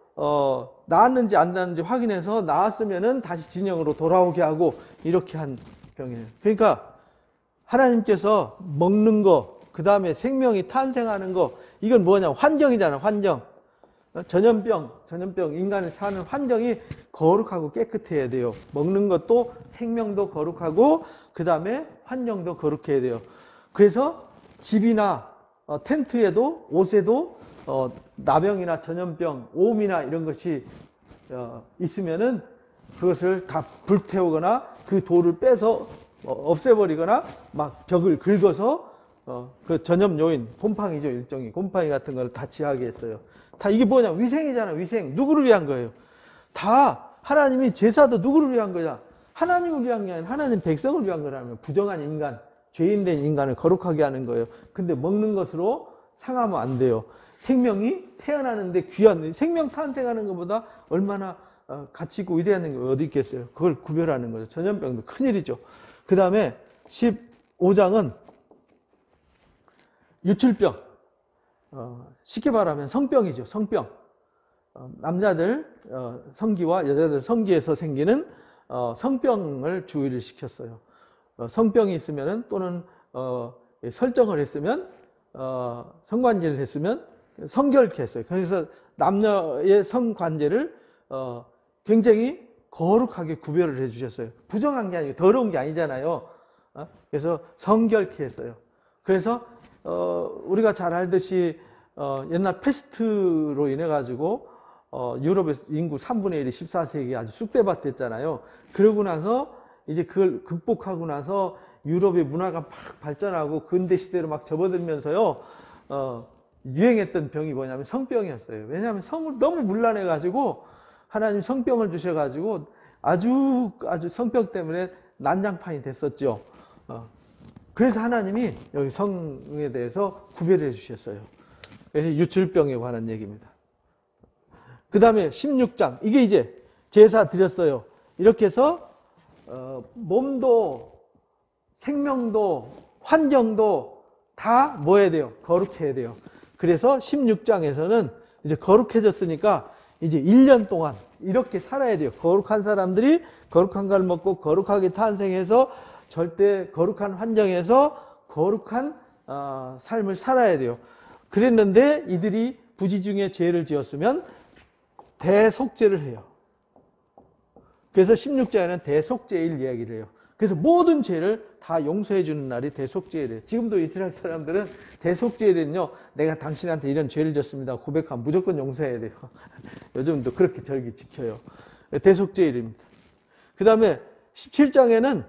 나았는지 안 나았는지 확인해서 나았으면은 다시 진영으로 돌아오게 하고, 이렇게 한 병이에요. 그러니까 하나님께서 먹는 거, 그 다음에 생명이 탄생하는 거, 이건 뭐냐? 환경이잖아, 환경. 전염병, 인간이 사는 환경이 거룩하고 깨끗해야 돼요. 먹는 것도 생명도 거룩하고, 그 다음에 환경도 거룩해야 돼요. 그래서 집이나 텐트에도, 옷에도 나병이나 전염병, 오음이나 이런 것이 있으면은 그것을 다 불태우거나 그 돌을 빼서 없애버리거나 막 벽을 긁어서 그 전염 요인, 곰팡이죠, 일종의 곰팡이 같은 걸 다 취하게 했어요. 다 이게 뭐냐? 위생이잖아, 위생. 누구를 위한 거예요? 다 하나님이 제사도 누구를 위한 거냐? 하나님을 위한 게 아니라 하나님 백성을 위한 거라면, 부정한 인간, 죄인된 인간을 거룩하게 하는 거예요. 근데 먹는 것으로 상하면 안 돼요. 생명이 태어나는데 귀한, 생명 탄생하는 것보다 얼마나 가치 있고 위대한 게 어디 있겠어요? 그걸 구별하는 거죠. 전염병도 큰일이죠. 그 다음에 15장은 유출병. 쉽게 말하면 성병이죠. 성병. 남자들 성기와 여자들 성기에서 생기는 성병을 주의를 시켰어요. 성병이 있으면, 또는 설정을 했으면, 성관계를 했으면 성결케 했어요. 그래서 남녀의 성관계를 굉장히 거룩하게 구별을 해주셨어요. 부정한 게 아니고 더러운 게 아니잖아요. 그래서 성결케 했어요. 그래서 우리가 잘 알듯이 옛날 패스트로 인해 가지고 유럽의 인구 3분의 1이 14세기에 아주 쑥대밭 됐잖아요. 그러고 나서 이제 그걸 극복하고 나서 유럽의 문화가 막 발전하고 근대 시대로 막 접어들면서요, 유행했던 병이 뭐냐면 성병이었어요. 왜냐하면 성을 너무 문란해 가지고 하나님 성병을 주셔 가지고 아주 성병 때문에 난장판이 됐었죠. 그래서 하나님이 여기 성에 대해서 구별해 주셨어요. 그래서 유출병에 관한 얘기입니다. 그 다음에 16장, 이게 이제 제사 드렸어요. 이렇게 해서 몸도 생명도 환경도 다 뭐 해야 돼요? 거룩해야 돼요. 그래서 16장에서는 이제 거룩해졌으니까 이제 1년 동안 이렇게 살아야 돼요. 거룩한 사람들이 거룩한 걸 먹고 거룩하게 탄생해서 절대 거룩한 환경에서 거룩한 삶을 살아야 돼요. 그랬는데 이들이 부지 중에 죄를 지었으면 대속죄를 해요. 그래서 16장에는 대속죄일 이야기를 해요. 그래서 모든 죄를 다 용서해 주는 날이 대속죄일이에요. 지금도 이스라엘 사람들은 대속죄일은요, 내가 당신한테 이런 죄를 졌습니다 고백하면 무조건 용서해야 돼요. 요즘도 그렇게 절기 지켜요. 대속죄일입니다. 그 다음에 17장에는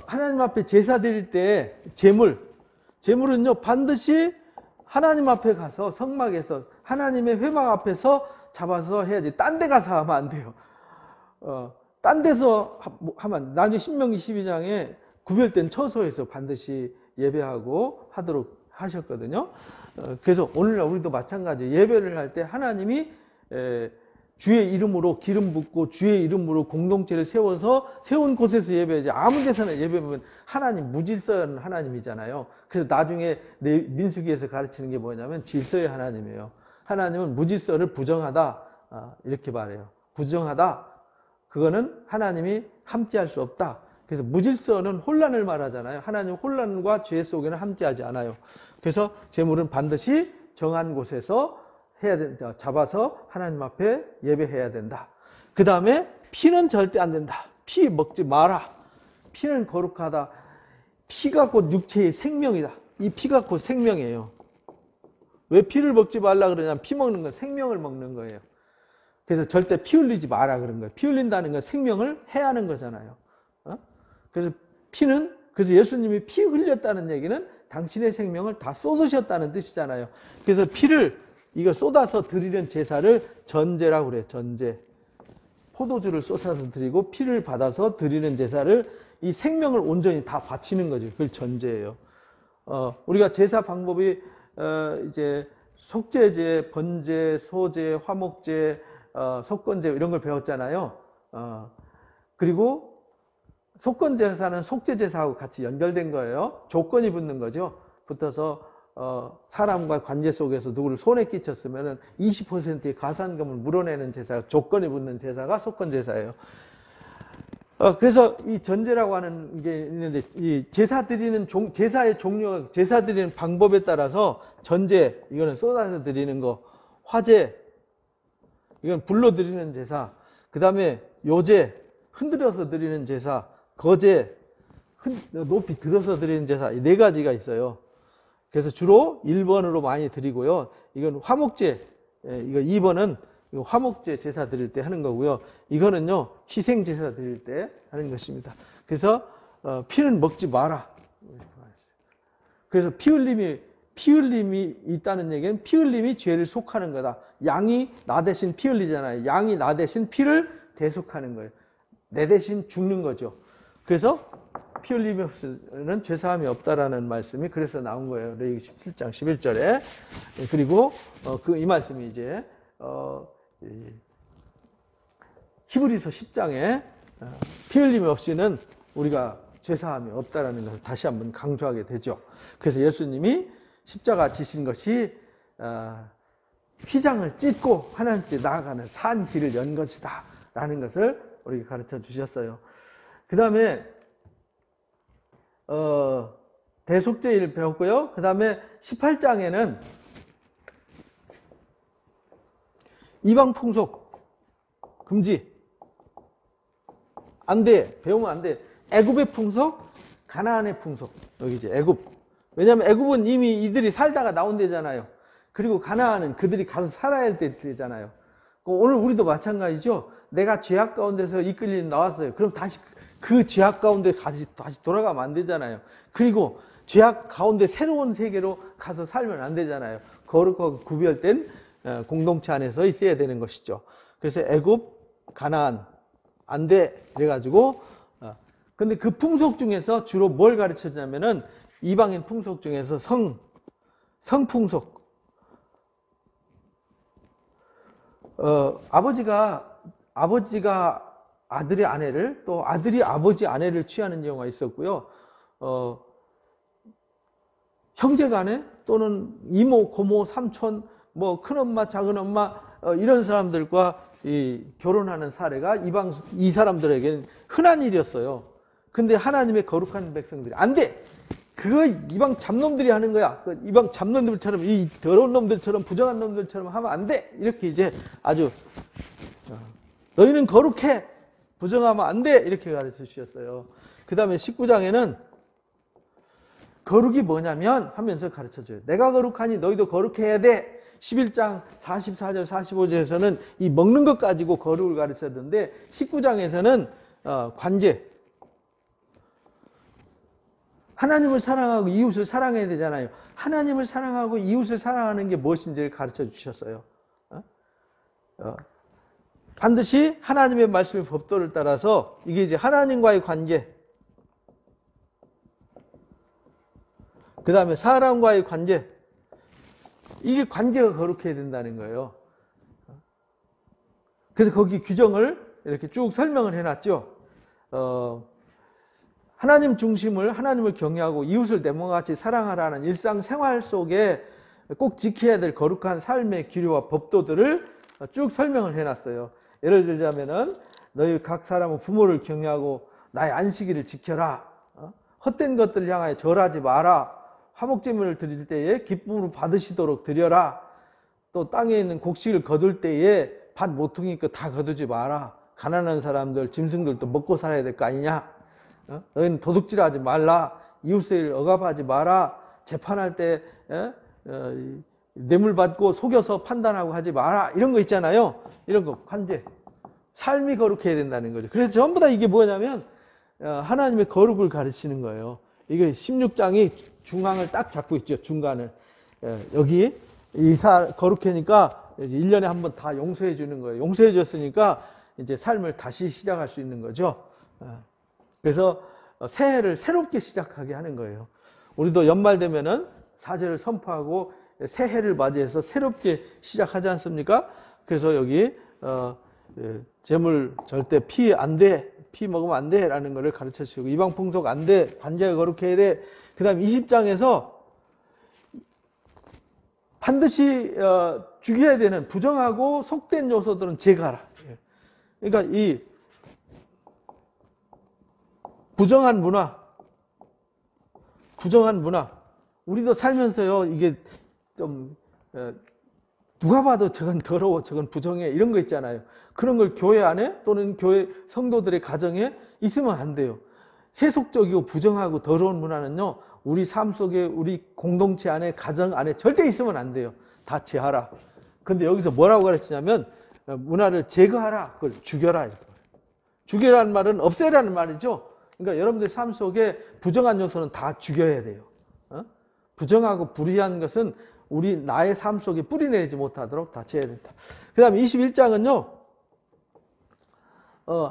하나님 앞에 제사 드릴 때 제물은요 반드시 하나님 앞에 가서 성막에서 하나님의 회막 앞에서 잡아서 해야지. 딴 데 가서 하면 안 돼요. 딴 데서 하면 나중에 신명기 12장에 구별된 처소에서 반드시 예배하고 하도록 하셨거든요. 그래서 오늘날 우리도 마찬가지 예배를 할 때 하나님이 주의 이름으로 기름 붓고 주의 이름으로 공동체를 세워서 세운 곳에서 예배하지. 아무 데서나 예배하면 하나님 무질서한 하나님이잖아요. 그래서 나중에 민수기에서 가르치는 게 뭐냐면 질서의 하나님이에요. 하나님은 무질서를 부정하다 이렇게 말해요. 부정하다. 그거는 하나님이 함께할 수 없다. 그래서 무질서는 혼란을 말하잖아요. 하나님 혼란과 죄 속에는 함께하지 않아요. 그래서 제물은 반드시 정한 곳에서 해야 된다. 잡아서 하나님 앞에 예배해야 된다. 그 다음에 피는 절대 안 된다. 피 먹지 마라. 피는 거룩하다. 피가 곧 육체의 생명이다. 이 피가 곧 생명이에요. 왜 피를 먹지 말라 그러냐면 피 먹는 건 생명을 먹는 거예요. 그래서 절대 피 흘리지 마라 그런 거예요. 피 흘린다는 건 생명을 해하는 거잖아요. 그래서 피는, 그래서 예수님이 피 흘렸다는 얘기는 당신의 생명을 다 쏟으셨다는 뜻이잖아요. 그래서 피를 이거 쏟아서 드리는 제사를 전제라고 그래요. 전제. 포도주를 쏟아서 드리고 피를 받아서 드리는 제사를 이 생명을 온전히 다 바치는 거죠. 그걸 전제예요. 우리가 제사 방법이 이제 속죄제, 번제, 소제, 화목제, 속건제 이런 걸 배웠잖아요. 그리고 속건제사는 속죄제사하고 같이 연결된 거예요. 조건이 붙는 거죠. 붙어서 사람과 관계 속에서 누구를 손에 끼쳤으면 20%의 가산금을 물어내는 제사, 조건이 붙는 제사가 속건제사예요. 그래서 이 전제라고 하는 게 있는데, 이 제사 드리는 제사의 종류가, 제사 드리는 방법에 따라서 전제, 이거는 쏟아서 드리는 거, 화제, 이건 불로 드리는 제사, 그 다음에 요제, 흔들어서 드리는 제사, 거제, 높이 들어서 드리는 제사, 이 네 가지가 있어요. 그래서 주로 1번으로 많이 드리고요. 이건 화목제, 이거 2번은 화목제 제사 드릴 때 하는 거고요. 이거는요, 희생 제사 드릴 때 하는 것입니다. 그래서 피는 먹지 마라. 그래서 피 흘림이 있다는 얘기는 피 흘림이 죄를 속하는 거다. 양이 나 대신 피 흘리잖아요. 양이 나 대신 피를 대속하는 거예요. 내 대신 죽는 거죠. 그래서 피 흘림이 없으면 죄사함이 없다라는 말씀이 그래서 나온 거예요. 레위기 17장 11절에. 그리고 이 말씀이 이제 히브리서 10장에 피 흘림이 없이는 우리가 죄사함이 없다라는 것을 다시 한번 강조하게 되죠. 그래서 예수님이 십자가 지신 것이 휘장을 찢고 하나님께 나아가는 산 길을 연 것이다 라는 것을 우리에게 가르쳐 주셨어요. 그 다음에 대속죄를 배웠고요. 그 다음에 18장에는 이방 풍속 금지, 안 돼, 배우면 안 돼. 애굽의 풍속, 가나안의 풍속, 여기 이제 애굽. 왜냐하면 애굽은 이미 이들이 살다가 나온 데잖아요. 그리고 가나안은 그들이 가서 살아야 할 때잖아요. 오늘 우리도 마찬가지죠. 내가 죄악 가운데서 이끌림 나왔어요. 그럼 다시 그 죄악 가운데 다시 돌아가면 안 되잖아요. 그리고 죄악 가운데 새로운 세계로 가서 살면 안 되잖아요. 거룩하고 구별된 공동체 안에서 있어야 되는 것이죠. 그래서 애굽, 가나안 안 돼. 그래가지고 근데 그 풍속 중에서 주로 뭘 가르쳤냐면은 이방인 풍속 중에서 성풍속. 아버지가 아들의 아내를, 또 아들이 아버지 아내를 취하는 경우가 있었고요. 형제간에 또는 이모, 고모, 삼촌, 뭐 큰엄마, 작은엄마 이런 사람들과 결혼하는 사례가 이 사람들에게는 흔한 일이었어요. 근데 하나님의 거룩한 백성들이 안 돼! 그거 이방 잡놈들이 하는 거야. 그 이방 잡놈들처럼, 이 더러운 놈들처럼, 부정한 놈들처럼 하면 안 돼! 이렇게 이제 아주 너희는 거룩해! 부정하면 안 돼. 이렇게 가르쳐 주셨어요. 그 다음에 19장에는 거룩이 뭐냐면 하면서 가르쳐 줘요. 내가 거룩하니 너희도 거룩해야 돼. 11장 44절 45절에서는 이 먹는 것 가지고 거룩을 가르쳤는데 19장에서는 관계. 하나님을 사랑하고 이웃을 사랑해야 되잖아요. 하나님을 사랑하고 이웃을 사랑하는 게 무엇인지를 가르쳐 주셨어요. 반드시 하나님의 말씀의 법도를 따라서 이게 이제 하나님과의 관계, 그 다음에 사람과의 관계, 이게 관계가 거룩해야 된다는 거예요. 그래서 거기 규정을 이렇게 쭉 설명을 해놨죠. 하나님 중심을, 하나님을 경외하고 이웃을 내 몸과 같이 사랑하라는 일상생활 속에 꼭 지켜야 될 거룩한 삶의 규례와 법도들을 쭉 설명을 해놨어요. 예를 들자면은 너희 각 사람은 부모를 경외하고 나의 안식일을 지켜라. 헛된 것들을 향하여 절하지 마라. 화목제물을 드릴 때에 기쁨으로 받으시도록 드려라. 또 땅에 있는 곡식을 거둘 때에 밭 모퉁이 거 다 거두지 마라. 가난한 사람들, 짐승들도 먹고 살아야 될 거 아니냐. 너희는 도둑질하지 말라. 이웃을 억압하지 마라. 재판할 때 뇌물 받고 속여서 판단하고 하지 마라. 이런 거 있잖아요. 이런 거 관제. 삶이 거룩해야 된다는 거죠. 그래서 전부 다 이게 뭐냐면 하나님의 거룩을 가르치는 거예요. 이게 16장이 중앙을 딱 잡고 있죠. 중간을. 여기 거룩하니까 1년에 한 번 다 용서해 주는 거예요. 용서해 줬으니까 이제 삶을 다시 시작할 수 있는 거죠. 그래서 새해를 새롭게 시작하게 하는 거예요. 우리도 연말 되면은 사죄를 선포하고 새해를 맞이해서 새롭게 시작하지 않습니까? 그래서 여기 재물 절대 피 안 돼. 피 먹으면 안 돼. 라는 것을 가르쳐 주시고 이방 풍속 안 돼. 관제가 거룩해야 돼. 그 다음 20장에서 반드시 죽여야 되는 부정하고 속된 요소들은 제거하라. 그러니까 이 부정한 문화, 우리도 살면서요, 이게 좀, 누가 봐도 저건 더러워, 저건 부정해, 이런 거 있잖아요. 그런 걸 교회 안에 또는 교회 성도들의 가정에 있으면 안 돼요. 세속적이고 부정하고 더러운 문화는요, 우리 삶 속에, 우리 공동체 안에, 가정 안에 절대 있으면 안 돼요. 다 제하라. 근데 여기서 뭐라고 가르치냐면, 문화를 제거하라, 그걸 죽여라. 죽여라는 말은 없애라는 말이죠. 그러니까 여러분들 삶 속에 부정한 요소는 다 죽여야 돼요. 부정하고 불의한 것은 우리 나의 삶 속에 뿌리내리지 못하도록 다 제해야 된다. 그 다음에 21장은요.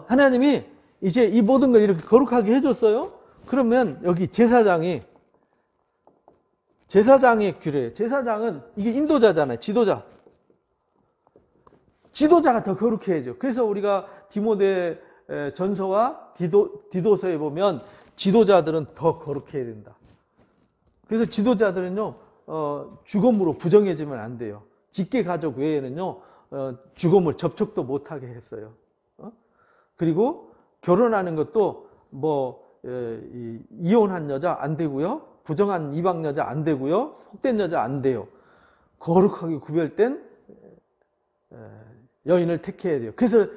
하나님이 이제 이 모든 걸 이렇게 거룩하게 해줬어요. 그러면 여기 제사장의 규례. 제사장은 이게 인도자잖아요. 지도자. 지도자가 더 거룩해야죠. 그래서 우리가 디모데 전서와 디도서에 보면 지도자들은 더 거룩해야 된다. 그래서 지도자들은요, 죽음으로 부정해지면 안 돼요. 직계 가족 외에는요, 죽음을 접촉도 못하게 했어요. 그리고 결혼하는 것도 이혼한 여자 안 되고요, 부정한 이방 여자 안 되고요, 속된 여자 안 돼요. 거룩하게 구별된 여인을 택해야 돼요. 그래서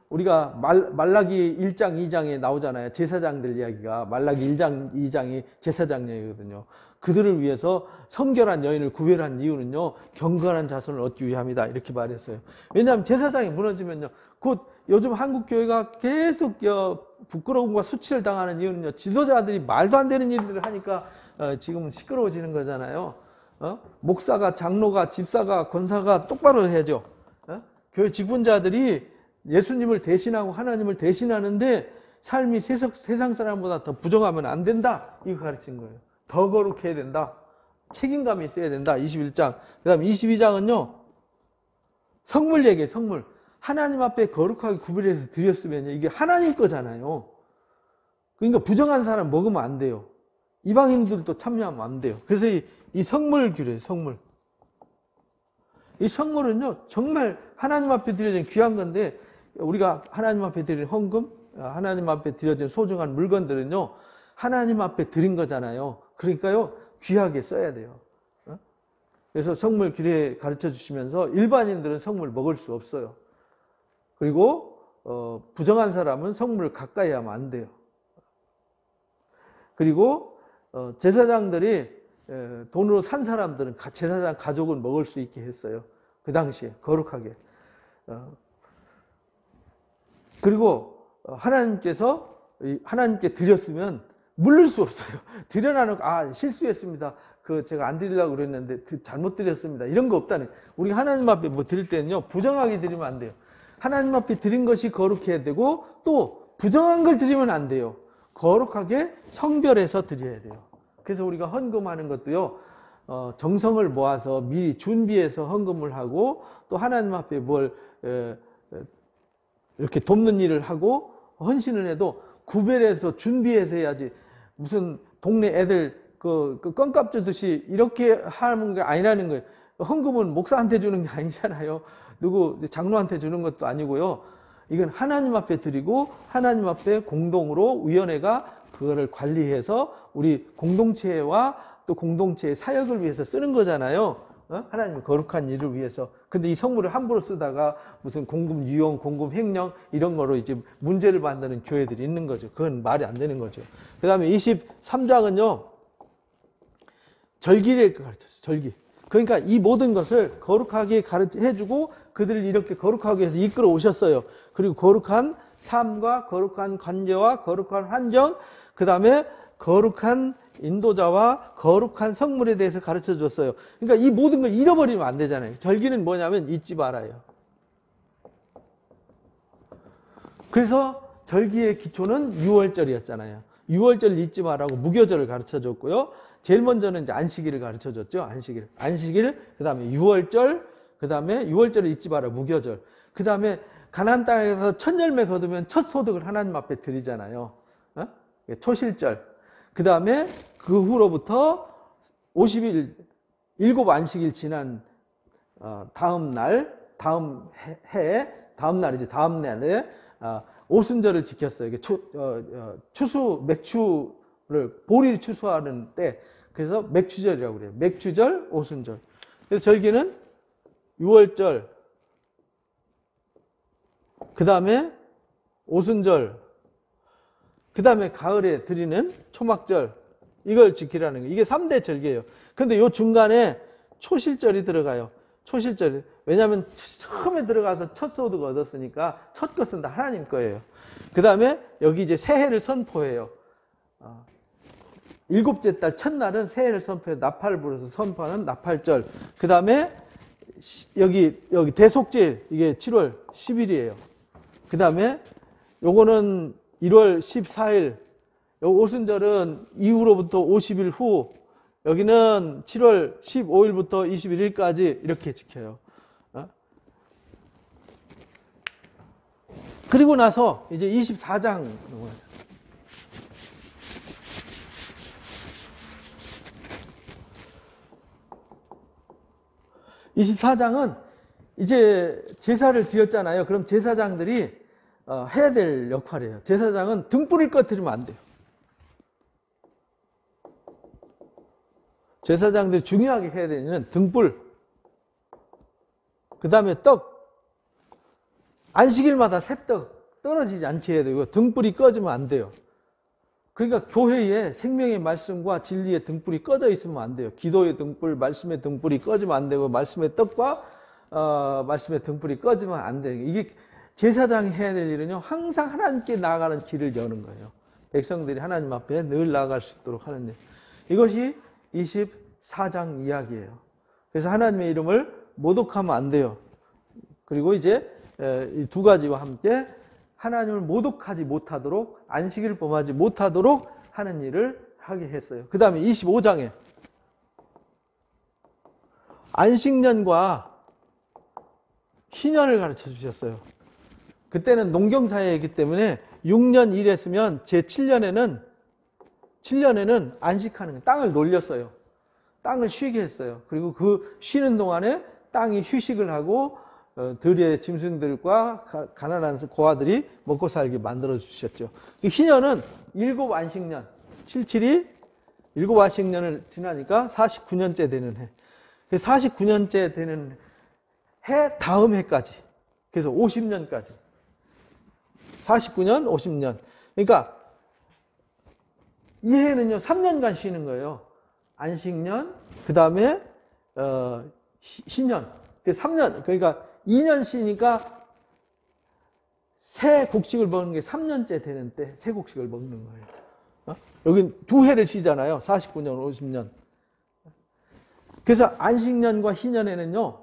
우리가 말라기 1장, 2장에 나오잖아요. 제사장들 이야기가. 말라기 1장, 2장이 제사장 이야기거든요. 그들을 위해서 성결한 여인을 구별한 이유는요, 경건한 자손을 얻기 위함이다. 이렇게 말했어요. 왜냐하면 제사장이 무너지면요, 곧 요즘 한국 교회가 계속 부끄러움과 수치를 당하는 이유는요, 지도자들이 말도 안 되는 일들을 하니까 지금은 시끄러워지는 거잖아요. 목사가, 장로가, 집사가, 권사가 똑바로 해야죠. 교회 직분자들이 예수님을 대신하고 하나님을 대신하는데 삶이 세상 사람보다 더 부정하면 안 된다. 이거 가르친 거예요. 더 거룩해야 된다. 책임감이 있어야 된다. 21장. 그 다음 22장은요. 성물 얘기예요. 성물. 하나님 앞에 거룩하게 구별해서 드렸으면 이게 하나님 거잖아요. 그러니까 부정한 사람 먹으면 안 돼요. 이방인들도 참여하면 안 돼요. 그래서 이 성물 규례예요. 성물. 이 성물은요. 정말 하나님 앞에 드려진 귀한 건데 우리가 하나님 앞에 드린 헌금, 하나님 앞에 드려진 소중한 물건들은요, 하나님 앞에 드린 거잖아요. 그러니까요, 귀하게 써야 돼요. 그래서 성물 규례 가르쳐 주시면서 일반인들은 성물 먹을 수 없어요. 그리고 부정한 사람은 성물을 가까이 하면 안 돼요. 그리고 제사장들이 돈으로 산 사람들은 제사장 가족은 먹을 수 있게 했어요. 그 당시에 거룩하게. 그리고 하나님께 드렸으면 물릴 수 없어요. 드려나는 실수했습니다. 제가 안 드리려고 그랬는데 잘못 드렸습니다. 이런 거 없다네. 우리 하나님 앞에 뭐 드릴 때는요, 부정하게 드리면 안 돼요. 하나님 앞에 드린 것이 거룩해야 되고, 또 부정한 걸 드리면 안 돼요. 거룩하게 성별해서 드려야 돼요. 그래서 우리가 헌금하는 것도요, 정성을 모아서 미리 준비해서 헌금을 하고, 또 하나님 앞에 뭘 이렇게 돕는 일을 하고 헌신을 해도 구별해서 준비해서 해야지. 무슨 동네 애들 그 껌값 주듯이 이렇게 하는 게 아니라는 거예요. 헌금은 목사한테 주는 게 아니잖아요. 누구 장로한테 주는 것도 아니고요. 이건 하나님 앞에 드리고 하나님 앞에 공동으로 위원회가 그거를 관리해서 우리 공동체와 또 공동체의 사역을 위해서 쓰는 거잖아요. 하나님의 거룩한 일을 위해서. 근데 이 성물을 함부로 쓰다가 무슨 공금 유용, 공금 횡령 이런 거로 이제 문제를 만드는 교회들이 있는 거죠. 그건 말이 안 되는 거죠. 그 다음에 23장은요, 절기를 가르쳤어요. 절기. 그러니까 이 모든 것을 거룩하게 해주고 그들을 이렇게 거룩하게 해서 이끌어 오셨어요. 그리고 거룩한 삶과 거룩한 관계와 거룩한 환경, 그 다음에 거룩한 인도자와 거룩한 성물에 대해서 가르쳐 줬어요. 그러니까 이 모든 걸 잃어버리면 안 되잖아요. 절기는 뭐냐면 잊지 말아요. 그래서 절기의 기초는 유월절이었잖아요. 유월절 잊지 말라고 무교절을 가르쳐 줬고요. 제일 먼저는 이제 안식일을 가르쳐 줬죠. 안식일, 그 다음에 유월절, 그 다음에 유월절을 잊지 마라, 무교절. 그 다음에 가나안 땅에서 첫 열매 거두면 첫 소득을 하나님 앞에 드리잖아요. 초실절. 그 다음에 그 후로부터 50일, 7 안식일 지난 다음 날, 다음 날에 오순절을 지켰어요. 이게 추수, 맥추를, 보리 추수하는 때, 그래서 맥추절이라고 그래요. 맥추절, 오순절. 그래서 절기는 유월절, 그 다음에 오순절, 그 다음에 가을에 드리는 초막절, 이걸 지키라는 거예요. 이게 3대 절기예요. 근데 요 중간에 초실절이 들어가요. 초실절. 왜냐하면 처음에 들어가서 첫 소득 얻었으니까 첫 것은 다 하나님 거예요. 그 다음에 여기 이제 새해를 선포해요. 7째 달 첫날은 새해를 선포해요. 나팔을 불어서 선포하는 나팔절. 그 다음에 여기 대속절, 이게 7월 10일이에요. 그 다음에 요거는 1월 14일, 요 오순절은 이후로부터 50일 후, 여기는 7월 15일부터 21일까지 이렇게 지켜요. 그리고 나서 이제 24장. 24장은 이제 제사를 드렸잖아요. 그럼 제사장들이 해야 될 역할이에요. 제사장은 등불을 꺼뜨리면 안 돼요. 제사장들이 중요하게 해야 되는 등불, 그 다음에 떡, 안식일마다 새떡 떨어지지 않게 해야 되고 등불이 꺼지면 안 돼요. 그러니까 교회에 생명의 말씀과 진리의 등불이 꺼져 있으면 안 돼요. 기도의 등불, 말씀의 등불이 꺼지면 안 되고 말씀의 떡과 말씀의 등불이 꺼지면 안 돼요. 이게 제사장이 해야 될 일은요, 항상 하나님께 나아가는 길을 여는 거예요. 백성들이 하나님 앞에 늘 나아갈 수 있도록 하는 일. 이것이 24장 이야기예요. 그래서 하나님의 이름을 모독하면 안 돼요. 그리고 이제 이 두 가지와 함께 하나님을 모독하지 못하도록, 안식일을 범하지 못하도록 하는 일을 하게 했어요. 그 다음에 25장에 안식년과 희년을 가르쳐 주셨어요. 그때는 농경사회이기 때문에 6년 일했으면 제 7년에는 안식하는 거예요. 땅을 놀렸어요. 땅을 쉬게 했어요. 그리고 그 쉬는 동안에 땅이 휴식을 하고 들의 짐승들과 가난한 고아들이 먹고 살게 만들어 주셨죠. 희년은 7 안식년, 77이 7 안식년을 지나니까 49년째 되는 해. 49년째 되는 해 다음 해까지. 그래서 50년까지. 49년, 50년. 그러니까 이 해는요 3년간 쉬는 거예요. 안식년, 그 다음에 희년. 3년, 그러니까 2년 쉬니까 새 곡식을 먹는 게 3년째 되는 때 새 곡식을 먹는 거예요. 여긴 두 해를 쉬잖아요. 49년, 50년. 그래서 안식년과 희년에는요,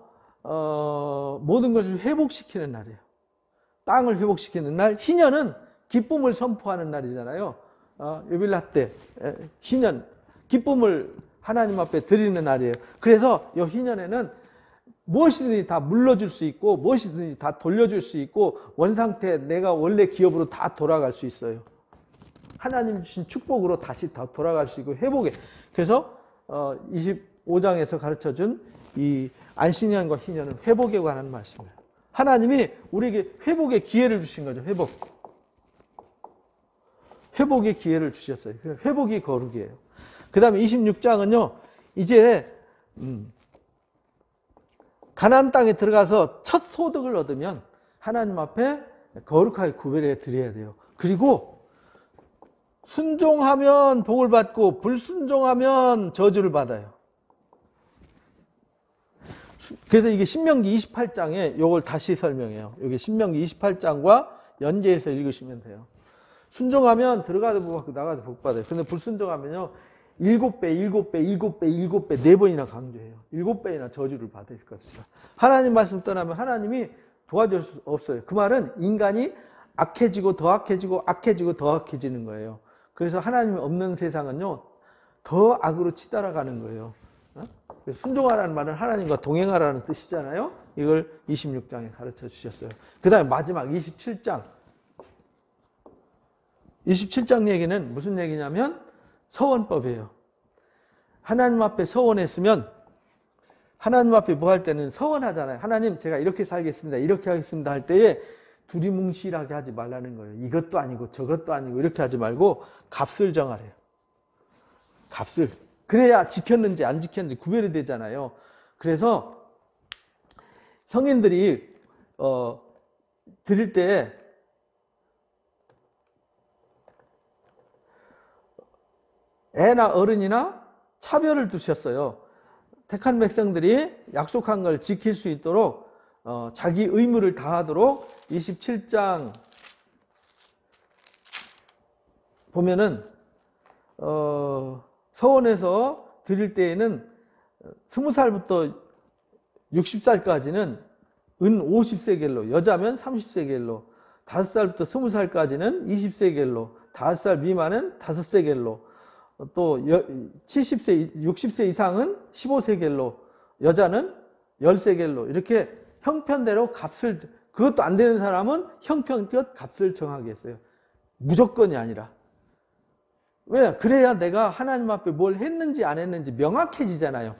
모든 것을 회복시키는 날이에요. 땅을 회복시키는 날. 희년은 기쁨을 선포하는 날이잖아요. 유빌라 때, 희년, 기쁨을 하나님 앞에 드리는 날이에요. 그래서 이 희년에는 무엇이든지 다 물러줄 수 있고, 무엇이든지 다 돌려줄 수 있고, 원상태 내가 원래 기업으로 다 돌아갈 수 있어요. 하나님 주신 축복으로 다시 다 돌아갈 수 있고, 회복에. 그래서 25장에서 가르쳐준 이 안식년과 희년은 회복에 관한 말씀이에요. 하나님이 우리에게 회복의 기회를 주신 거죠. 회복의 기회를 주셨어요. 회복이 거룩이에요. 그 다음에 26장은요, 이제 가나안 땅에 들어가서 첫 소득을 얻으면 하나님 앞에 거룩하게 구별해 드려야 돼요. 그리고 순종하면 복을 받고 불순종하면 저주를 받아요. 그래서 이게 신명기 28장에 이걸 다시 설명해요. 여기 신명기 28장과 연계해서 읽으시면 돼요. 순종하면 들어가도 복 받고 나가도 복 받아요. 근데 불순종하면요 7배, 7배, 7배, 7배 4번이나 강조해요. 7배나 저주를 받을 것이다. 하나님 말씀 떠나면 하나님이 도와줄 수 없어요. 그 말은 인간이 악해지고 더 악해지고 악해지고 더 악해지는 거예요. 그래서 하나님이 없는 세상은요 더 악으로 치달아가는 거예요. 순종하라는 말은 하나님과 동행하라는 뜻이잖아요. 이걸 26장에 가르쳐 주셨어요. 그 다음에 마지막 27장. 27장 얘기는 무슨 얘기냐면 서원법이에요. 하나님 앞에 서원했으면 하나님 앞에 뭐 할 때는 서원하잖아요. 하나님 제가 이렇게 살겠습니다. 이렇게 하겠습니다 할 때에 두리뭉실하게 하지 말라는 거예요. 이것도 아니고 저것도 아니고 이렇게 하지 말고 값을 정하래요. 값을. 그래야 지켰는지 안 지켰는지 구별이 되잖아요. 그래서 성인들이 드릴 때 애나 어른이나 차별을 두셨어요. 택한 백성들이 약속한 걸 지킬 수 있도록 자기 의무를 다하도록 27장 보면은 서원에서 드릴 때에는 20살부터 60살까지는 은 50세겔로, 여자면 30세겔로, 5살부터 20살까지는 20세겔로, 5살 미만은 5세겔로, 또 70세, 60세 이상은 15세겔로, 여자는 10세겔로 이렇게 형편대로 값을, 그것도 안 되는 사람은 형편껏 값을 정하게 했어요. 무조건이 아니라. 왜? 그래야 내가 하나님 앞에 뭘 했는지 안 했는지 명확해지잖아요.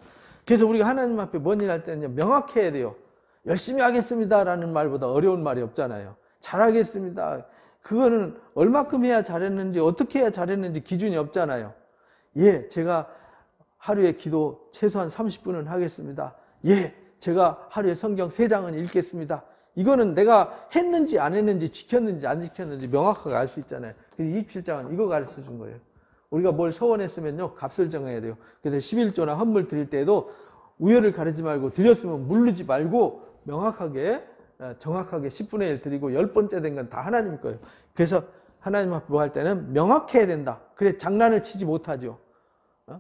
그래서 우리가 하나님 앞에 뭔 일 할 때는 명확해야 돼요. 열심히 하겠습니다라는 말보다 어려운 말이 없잖아요. 잘하겠습니다. 그거는 얼마큼 해야 잘했는지 어떻게 해야 잘했는지 기준이 없잖아요. 예, 제가 하루에 기도 최소한 30분은 하겠습니다. 예, 제가 하루에 성경 3장은 읽겠습니다. 이거는 내가 했는지 안 했는지 지켰는지 안 지켰는지 명확하게 알 수 있잖아요. 그래서 27장은 이거 가르쳐 준 거예요. 우리가 뭘 서원했으면요 값을 정해야 돼요. 그래서 11조나 헌물 드릴 때에도 우열을 가리지 말고 드렸으면 물르지 말고 명확하게 정확하게 10분의 1 드리고 10번째 된 건 다 하나님 거예요. 그래서 하나님 앞에 뭐 할 때는 명확해야 된다. 그래 장난을 치지 못하죠.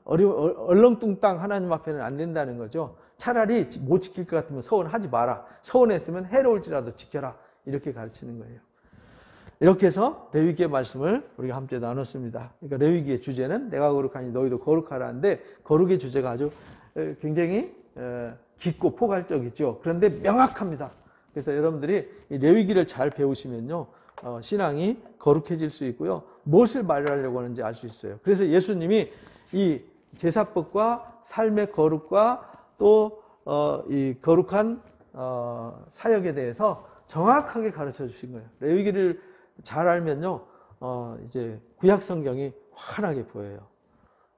얼렁뚱땅 하나님 앞에는 안 된다는 거죠. 차라리 못 지킬 것 같으면 서원하지 마라. 서원했으면 해로울지라도 지켜라. 이렇게 가르치는 거예요. 이렇게 해서 레위기의 말씀을 우리가 함께 나눴습니다. 그러니까 레위기의 주제는 내가 거룩하니 너희도 거룩하라는데 거룩의 주제가 아주 굉장히 깊고 포괄적이죠. 그런데 명확합니다. 그래서 여러분들이 이 레위기를 잘 배우시면요 신앙이 거룩해질 수 있고요 무엇을 말하려고 하는지 알 수 있어요. 그래서 예수님이 이 제사법과 삶의 거룩과 또 이 거룩한 사역에 대해서 정확하게 가르쳐 주신 거예요. 레위기를 잘 알면요 이제 구약 성경이 환하게 보여요.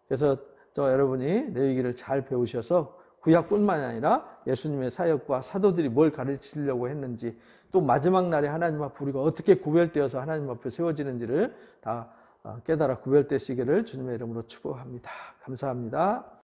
그래서 저 여러분이 레위기를 잘 배우셔서 구약뿐만 아니라 예수님의 사역과 사도들이 뭘 가르치려고 했는지, 또 마지막 날에 하나님 앞에 우리가 어떻게 구별되어서 하나님 앞에 세워지는지를 다 깨달아 구별되시기를 주님의 이름으로 축복합니다. 감사합니다.